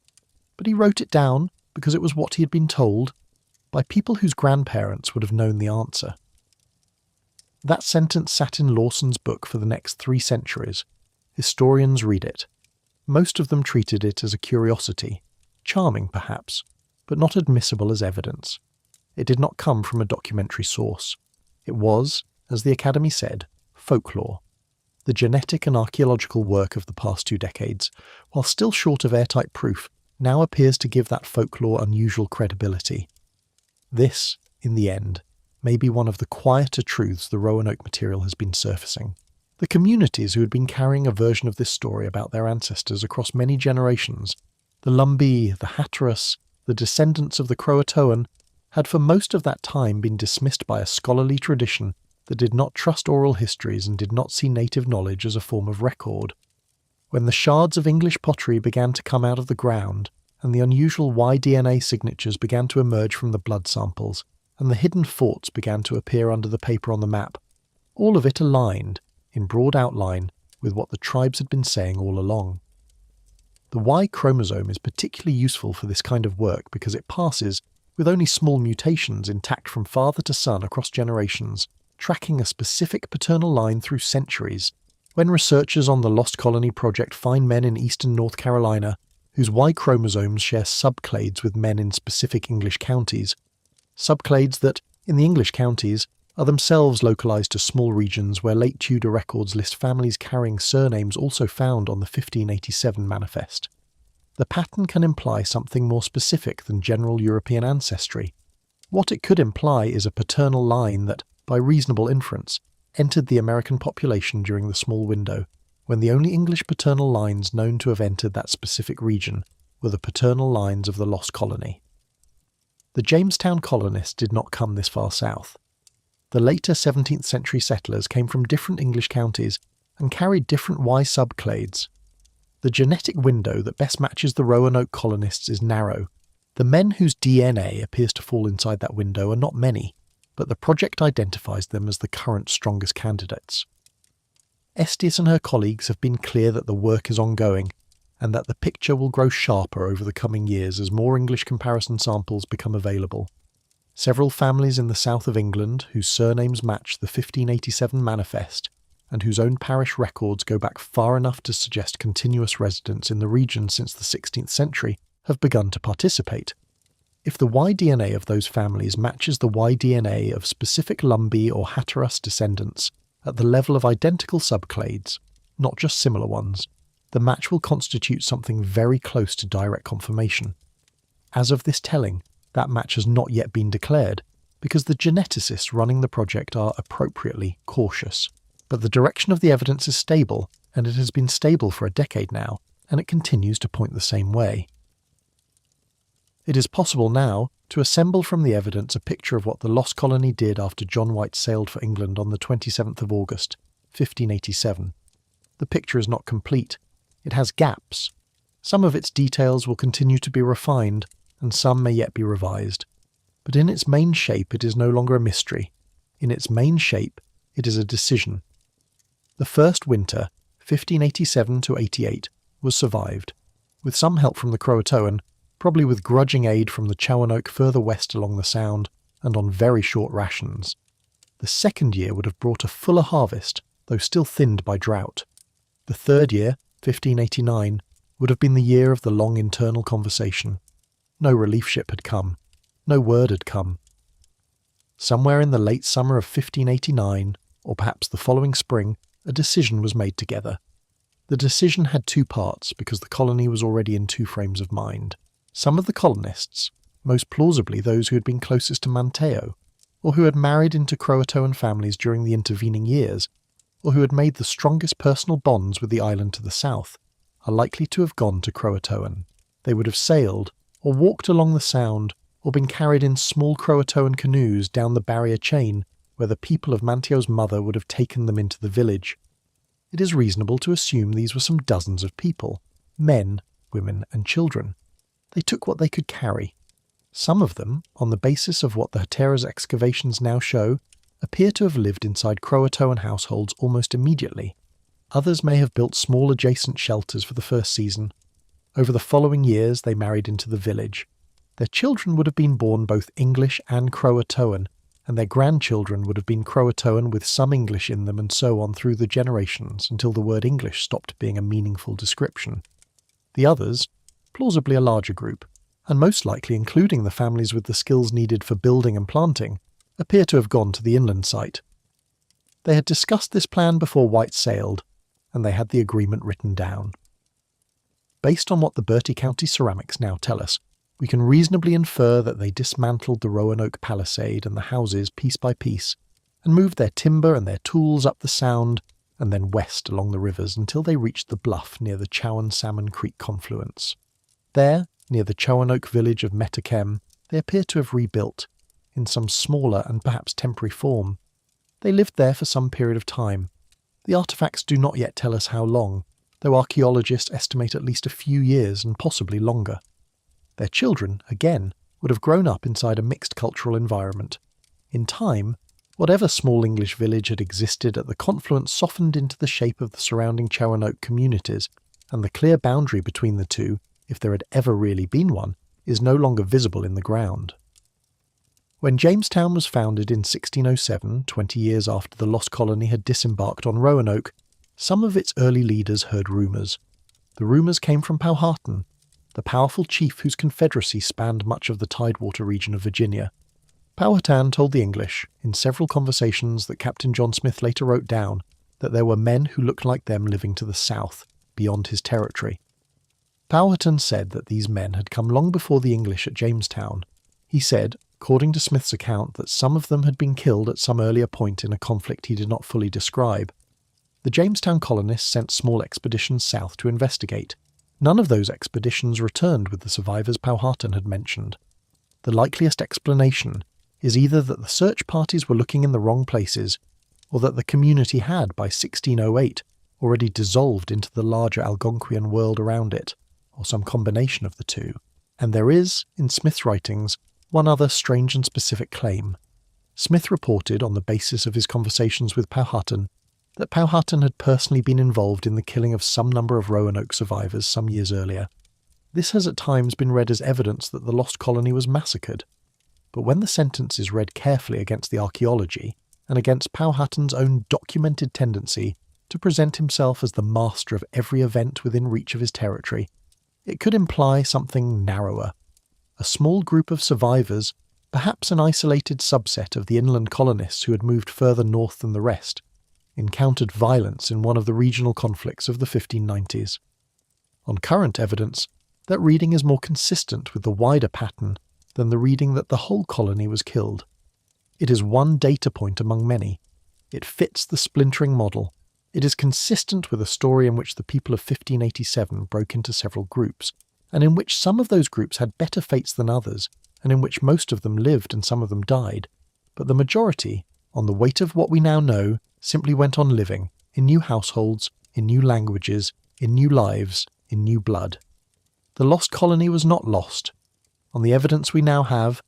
But he wrote it down because it was what he had been told by people whose grandparents would have known the answer. That sentence sat in Lawson's book for the next 3 centuries. Historians read it. Most of them treated it as a curiosity, charming perhaps, but not admissible as evidence. It did not come from a documentary source. It was, as the Academy said, folklore. The genetic and archaeological work of the past 2 decades, while still short of airtight proof, now appears to give that folklore unusual credibility. This, in the end, may be one of the quieter truths the Roanoke material has been surfacing. The communities who had been carrying a version of this story about their ancestors across many generations, the Lumbee, the Hatteras, the descendants of the Croatoan, had for most of that time been dismissed by a scholarly tradition that did not trust oral histories and did not see native knowledge as a form of record. When the shards of English pottery began to come out of the ground, and the unusual Y-DNA signatures began to emerge from the blood samples, and the hidden forts began to appear under the paper on the map, all of it aligned, in broad outline, with what the tribes had been saying all along. The Y chromosome is particularly useful for this kind of work because it passes, with only small mutations intact from father to son across generations, tracking a specific paternal line through centuries. When researchers on the Lost Colony project find men in eastern North Carolina whose Y chromosomes share subclades with men in specific English counties, subclades that, in the English counties, are themselves localised to small regions where late Tudor records list families carrying surnames also found on the 1587 manifest. The pattern can imply something more specific than general European ancestry. What it could imply is a paternal line that, by reasonable inference, entered the American population during the small window, when the only English paternal lines known to have entered that specific region were the paternal lines of the lost colony. The Jamestown colonists did not come this far south. The later 17th century settlers came from different English counties and carried different Y subclades. The genetic window that best matches the Roanoke colonists is narrow. The men whose DNA appears to fall inside that window are not many, but the project identifies them as the current strongest candidates. Estes and her colleagues have been clear that the work is ongoing, and that the picture will grow sharper over the coming years as more English comparison samples become available. Several families in the south of England, whose surnames match the 1587 manifest, and whose own parish records go back far enough to suggest continuous residence in the region since the 16th century, have begun to participate. If the Y-DNA of those families matches the Y-DNA of specific Lumbee or Hatteras descendants at the level of identical subclades, not just similar ones, the match will constitute something very close to direct confirmation. As of this telling, that match has not yet been declared, because the geneticists running the project are appropriately cautious. But the direction of the evidence is stable, and it has been stable for a decade now, and it continues to point the same way. It is possible now to assemble from the evidence a picture of what the lost colony did after John White sailed for England on the 27th of August, 1587. The picture is not complete. It has gaps. Some of its details will continue to be refined, and some may yet be revised. But in its main shape it is no longer a mystery. In its main shape it is a decision. The first winter, 1587 to 88, was survived, with some help from the Croatoan, probably with grudging aid from the Roanoke further west along the Sound, and on very short rations. The second year would have brought a fuller harvest, though still thinned by drought. The third year, 1589, would have been the year of the long internal conversation. No relief ship had come. No word had come. Somewhere in the late summer of 1589, or perhaps the following spring, a decision was made together. The decision had two parts because the colony was already in two frames of mind. Some of the colonists, most plausibly those who had been closest to Manteo, or who had married into Croatoan families during the intervening years, or who had made the strongest personal bonds with the island to the south, are likely to have gone to Croatoan. They would have sailed, or walked along the Sound, or been carried in small Croatoan canoes down the barrier chain where the people of Manteo's mother would have taken them into the village. It is reasonable to assume these were some dozens of people, men, women and children. They took what they could carry. Some of them, on the basis of what the Hatteras excavations now show, appear to have lived inside Croatoan households almost immediately. Others may have built small adjacent shelters for the first season. Over the following years they married into the village. Their children would have been born both English and Croatoan, and their grandchildren would have been Croatoan with some English in them, and so on through the generations until the word English stopped being a meaningful description. The others, plausibly a larger group, and most likely including the families with the skills needed for building and planting, appear to have gone to the inland site. They had discussed this plan before White sailed, and they had the agreement written down. Based on what the Bertie County ceramics now tell us, we can reasonably infer that they dismantled the Roanoke palisade and the houses piece by piece, and moved their timber and their tools up the Sound and then west along the rivers until they reached the bluff near the Chowan Salmon Creek confluence. There, near the Roanoke village of Metakem, they appear to have rebuilt, in some smaller and perhaps temporary form. They lived there for some period of time. The artefacts do not yet tell us how long, though archaeologists estimate at least a few years and possibly longer. Their children, again, would have grown up inside a mixed cultural environment. In time, whatever small English village had existed at the confluence softened into the shape of the surrounding Roanoke communities, and the clear boundary between the two, if there had ever really been one, is no longer visible in the ground. When Jamestown was founded in 1607, 20 years after the lost colony had disembarked on Roanoke, some of its early leaders heard rumours. The rumours came from Powhatan, the powerful chief whose confederacy spanned much of the Tidewater region of Virginia. Powhatan told the English, in several conversations that Captain John Smith later wrote down, that there were men who looked like them living to the south, beyond his territory. Powhatan said that these men had come long before the English at Jamestown. He said, according to Smith's account, that some of them had been killed at some earlier point in a conflict he did not fully describe. The Jamestown colonists sent small expeditions south to investigate. None of those expeditions returned with the survivors Powhatan had mentioned. The likeliest explanation is either that the search parties were looking in the wrong places, or that the community had, by 1608, already dissolved into the larger Algonquian world around it, or some combination of the two. And there is, in Smith's writings, one other strange and specific claim. Smith reported, on the basis of his conversations with Powhatan, that Powhatan had personally been involved in the killing of some number of Roanoke survivors some years earlier. This has at times been read as evidence that the lost colony was massacred. But when the sentence is read carefully against the Archaeology, and against Powhatan's own documented tendency to present himself as the master of every event within reach of his territory, it could imply something narrower. A small group of survivors, perhaps an isolated subset of the inland colonists who had moved further north than the rest, encountered violence in one of the regional conflicts of the 1590s. On current evidence, that reading is more consistent with the wider pattern than the reading that the whole colony was killed. It is one data point among many. It fits the splintering model. It is consistent with a story in which the people of 1587 broke into several groups, and in which some of those groups had better fates than others, and in which most of them lived and some of them died. But the majority, on the weight of what we now know, simply went on living, in new households, in new languages, in new lives, in new blood. The lost colony was not lost. On the evidence we now have,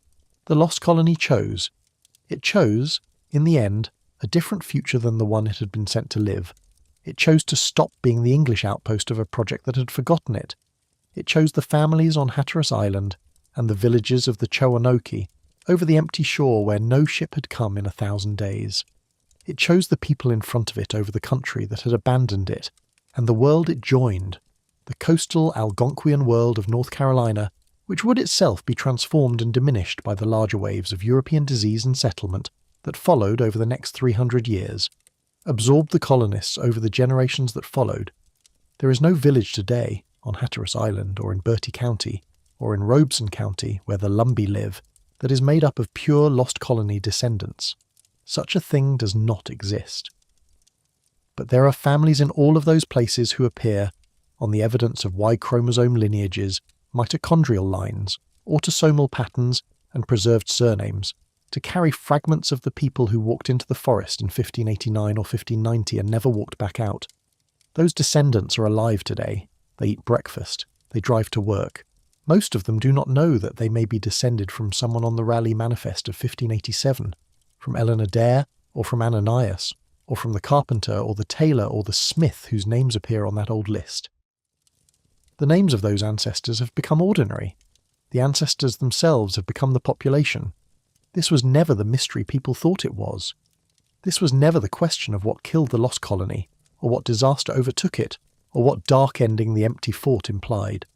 the lost colony chose. It chose, in the end, a different future than the one it had been sent to live. It chose to stop being the English outpost of a project that had forgotten it. It chose the families on Hatteras Island and the villages of the Roanoke over the empty shore where no ship had come in 1,000 days. It chose the people in front of it over the country that had abandoned it, and the world it joined, the coastal Algonquian world of North Carolina, which would itself be transformed and diminished by the larger waves of European disease and settlement that followed over the next 300 years, absorbed the colonists over the generations that followed. There is no village today on Hatteras Island or in Bertie County or in Robeson County where the Lumbee live that is made up of pure lost colony descendants. Such a thing does not exist. But there are families in all of those places who appear, on the evidence of Y-chromosome lineages, mitochondrial lines, autosomal patterns, and preserved surnames, to carry fragments of the people who walked into the forest in 1589 or 1590 and never walked back out. Those descendants are alive today. They eat breakfast. They drive to work. Most of them do not know that they may be descended from someone on the Raleigh Manifest of 1587, from Eleanor Dare, or from Ananias, or from the carpenter, or the tailor, or the smith whose names appear on that old list. The names of those ancestors have become ordinary. The ancestors themselves have become the population. This was never the mystery people thought it was. This was never the question of what killed the lost colony, or what disaster overtook it, or what dark ending the empty fort implied.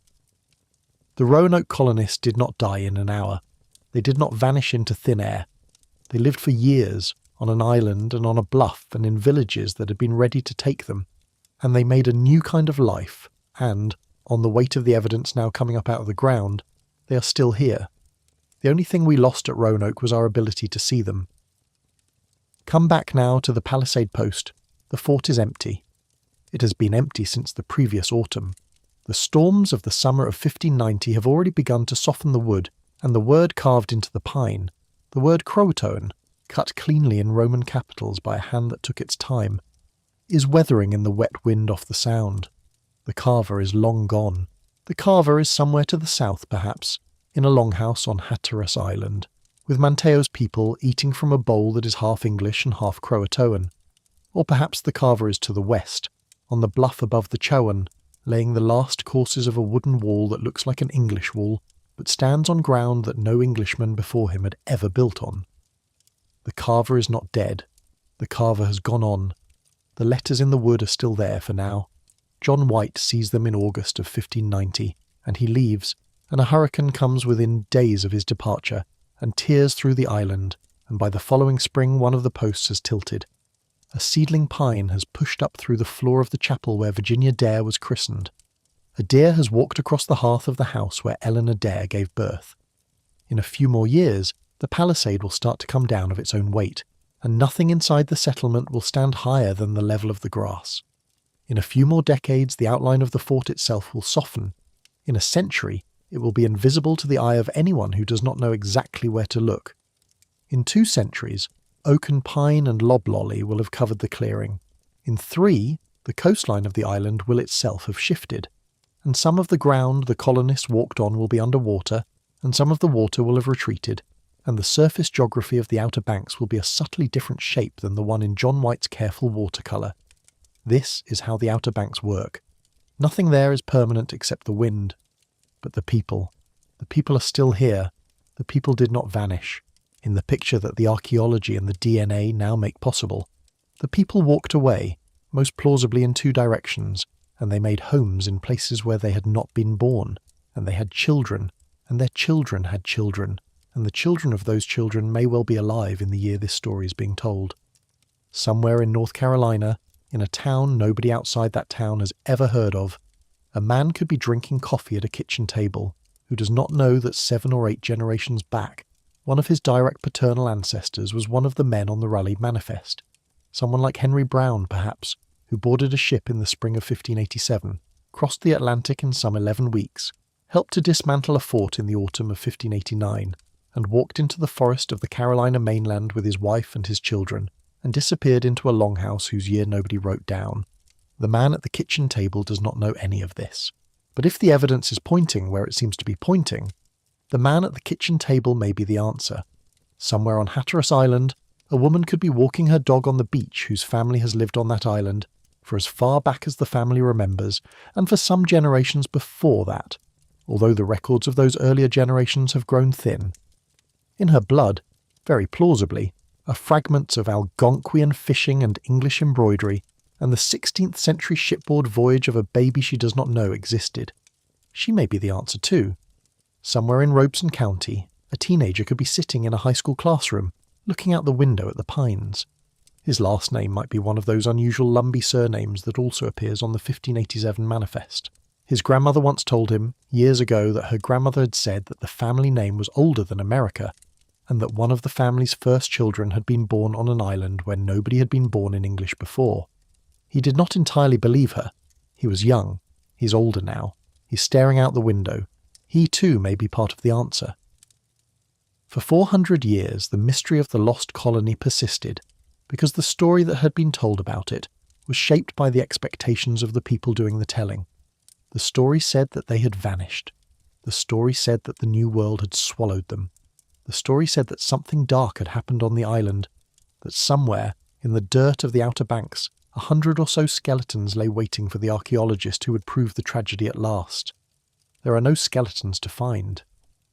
The Roanoke colonists did not die in an hour. They did not vanish into thin air. They lived for years, on an island and on a bluff and in villages that had been ready to take them, and they made a new kind of life, and, on the weight of the evidence now coming up out of the ground, they are still here. The only thing we lost at Roanoke was our ability to see them. Come back now to the palisade post. The fort is empty. It has been empty since the previous autumn. The storms of the summer of 1590 have already begun to soften the wood, and the word carved into the pine, the word Croatoan, cut cleanly in Roman capitals by a hand that took its time, is weathering in the wet wind off the sound. The carver is long gone. The carver is somewhere to the south, perhaps, in a longhouse on Hatteras Island, with Manteo's people eating from a bowl that is half English and half Croatoan. Or perhaps the carver is to the west, on the bluff above the Chowan, laying the last courses of a wooden wall that looks like an English wall, but stands on ground that no Englishman before him had ever built on. The carver is not dead. The carver has gone on. The letters in the wood are still there for now. John White sees them in August of 1590, and he leaves, and a hurricane comes within days of his departure, and tears through the island, and by the following spring one of the posts has tilted. A seedling pine has pushed up through the floor of the chapel where Virginia Dare was christened. A deer has walked across the hearth of the house where Eleanor Dare gave birth. In a few more years, the palisade will start to come down of its own weight, and nothing inside the settlement will stand higher than the level of the grass. In a few more decades, the outline of the fort itself will soften. In a century, it will be invisible to the eye of anyone who does not know exactly where to look. In 2 centuries, oak and pine and loblolly will have covered the clearing. In 3, the coastline of the island will itself have shifted, and some of the ground the colonists walked on will be under water, and some of the water will have retreated, and the surface geography of the Outer Banks will be a subtly different shape than the one in John White's careful watercolour. This is how the Outer Banks work. Nothing there is permanent except the wind. But the people are still here. The people did not vanish. In the picture that the archaeology and the DNA now make possible, the people walked away, most plausibly in 2 directions, and they made homes in places where they had not been born, and they had children, and their children had children, and the children of those children may well be alive in the year this story is being told. Somewhere in North Carolina, in a town nobody outside that town has ever heard of, a man could be drinking coffee at a kitchen table who does not know that 7 or 8 generations back, one of his direct paternal ancestors was one of the men on the Raleigh Manifest. Someone like Henry Brown, perhaps, who boarded a ship in the spring of 1587, crossed the Atlantic in some 11 weeks, helped to dismantle a fort in the autumn of 1589, and walked into the forest of the Carolina mainland with his wife and his children, and disappeared into a longhouse whose year nobody wrote down. The man at the kitchen table does not know any of this. But if the evidence is pointing where it seems to be pointing, the man at the kitchen table may be the answer. Somewhere on Hatteras Island, a woman could be walking her dog on the beach whose family has lived on that island for as far back as the family remembers, and for some generations before that, although the records of those earlier generations have grown thin. In her blood, very plausibly, are fragments of Algonquian fishing and English embroidery, and the 16th century shipboard voyage of a baby she does not know existed. She may be the answer too. Somewhere in Robeson County, a teenager could be sitting in a high school classroom, looking out the window at the pines. His last name might be one of those unusual Lumbee surnames that also appears on the 1587 manifest. His grandmother once told him, years ago, that her grandmother had said that the family name was older than America, and that one of the family's first children had been born on an island where nobody had been born in English before. He did not entirely believe her. He was young. He's older now. He's staring out the window. He too may be part of the answer. For 400 years, the mystery of the lost colony persisted, because the story that had been told about it was shaped by the expectations of the people doing the telling. The story said that they had vanished. The story said that the New World had swallowed them. The story said that something dark had happened on the island, that somewhere, in the dirt of the Outer Banks, 100 or so skeletons lay waiting for the archaeologist who would prove the tragedy at last. There are no skeletons to find.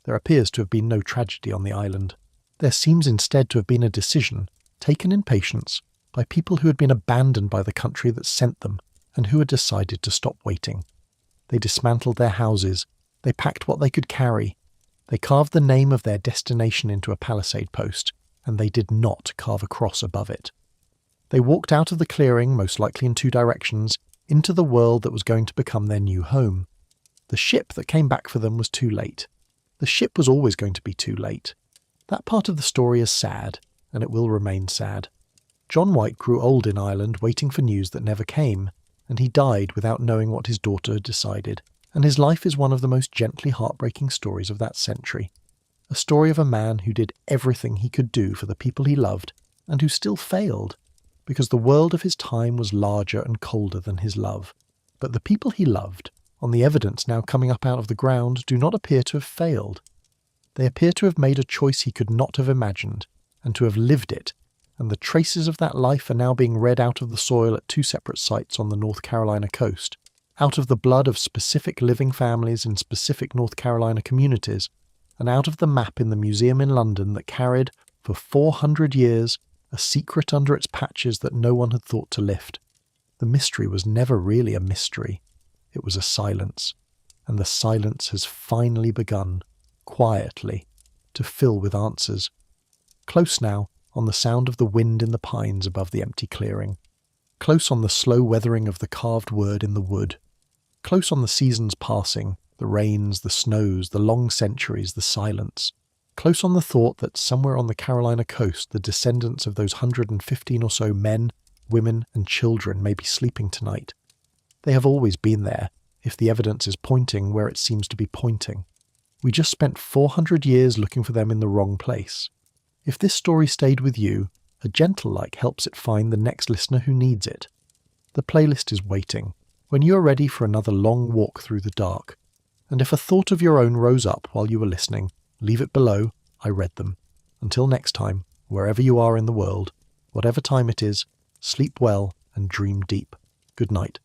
There appears to have been no tragedy on the island. There seems instead to have been a decision, taken in patience, by people who had been abandoned by the country that sent them, and who had decided to stop waiting. They dismantled their houses, they packed what they could carry, they carved the name of their destination into a palisade post, and they did not carve a cross above it. They walked out of the clearing, most likely in two directions, into the world that was going to become their new home. The ship that came back for them was too late. The ship was always going to be too late. That part of the story is sad, and it will remain sad. John White grew old in Ireland waiting for news that never came, and he died without knowing what his daughter had decided, and his life is one of the most gently heartbreaking stories of that century. A story of a man who did everything he could do for the people he loved, and who still failed, because the world of his time was larger and colder than his love. But the people he loved, on the evidence now coming up out of the ground, do not appear to have failed. They appear to have made a choice he could not have imagined, and to have lived it, and the traces of that life are now being read out of the soil at two separate sites on the North Carolina coast, out of the blood of specific living families in specific North Carolina communities, and out of the map in the museum in London that carried, for 400 years, a secret under its patches that no one had thought to lift. The mystery was never really a mystery. It was a silence, and the silence has finally begun, quietly, to fill with answers. Close now, on the sound of the wind in the pines above the empty clearing. Close on the slow weathering of the carved word in the wood. Close on the seasons passing, the rains, the snows, the long centuries, the silence. Close on the thought that somewhere on the Carolina coast the descendants of those 115 or so men, women and children may be sleeping tonight. They have always been there, if the evidence is pointing where it seems to be pointing. We just spent 400 years looking for them in the wrong place. If this story stayed with you, a gentle like helps it find the next listener who needs it. The playlist is waiting, when you are ready for another long walk through the dark. And if a thought of your own rose up while you were listening, leave it below. I read them. Until next time, wherever you are in the world, whatever time it is, sleep well and dream deep. Good night.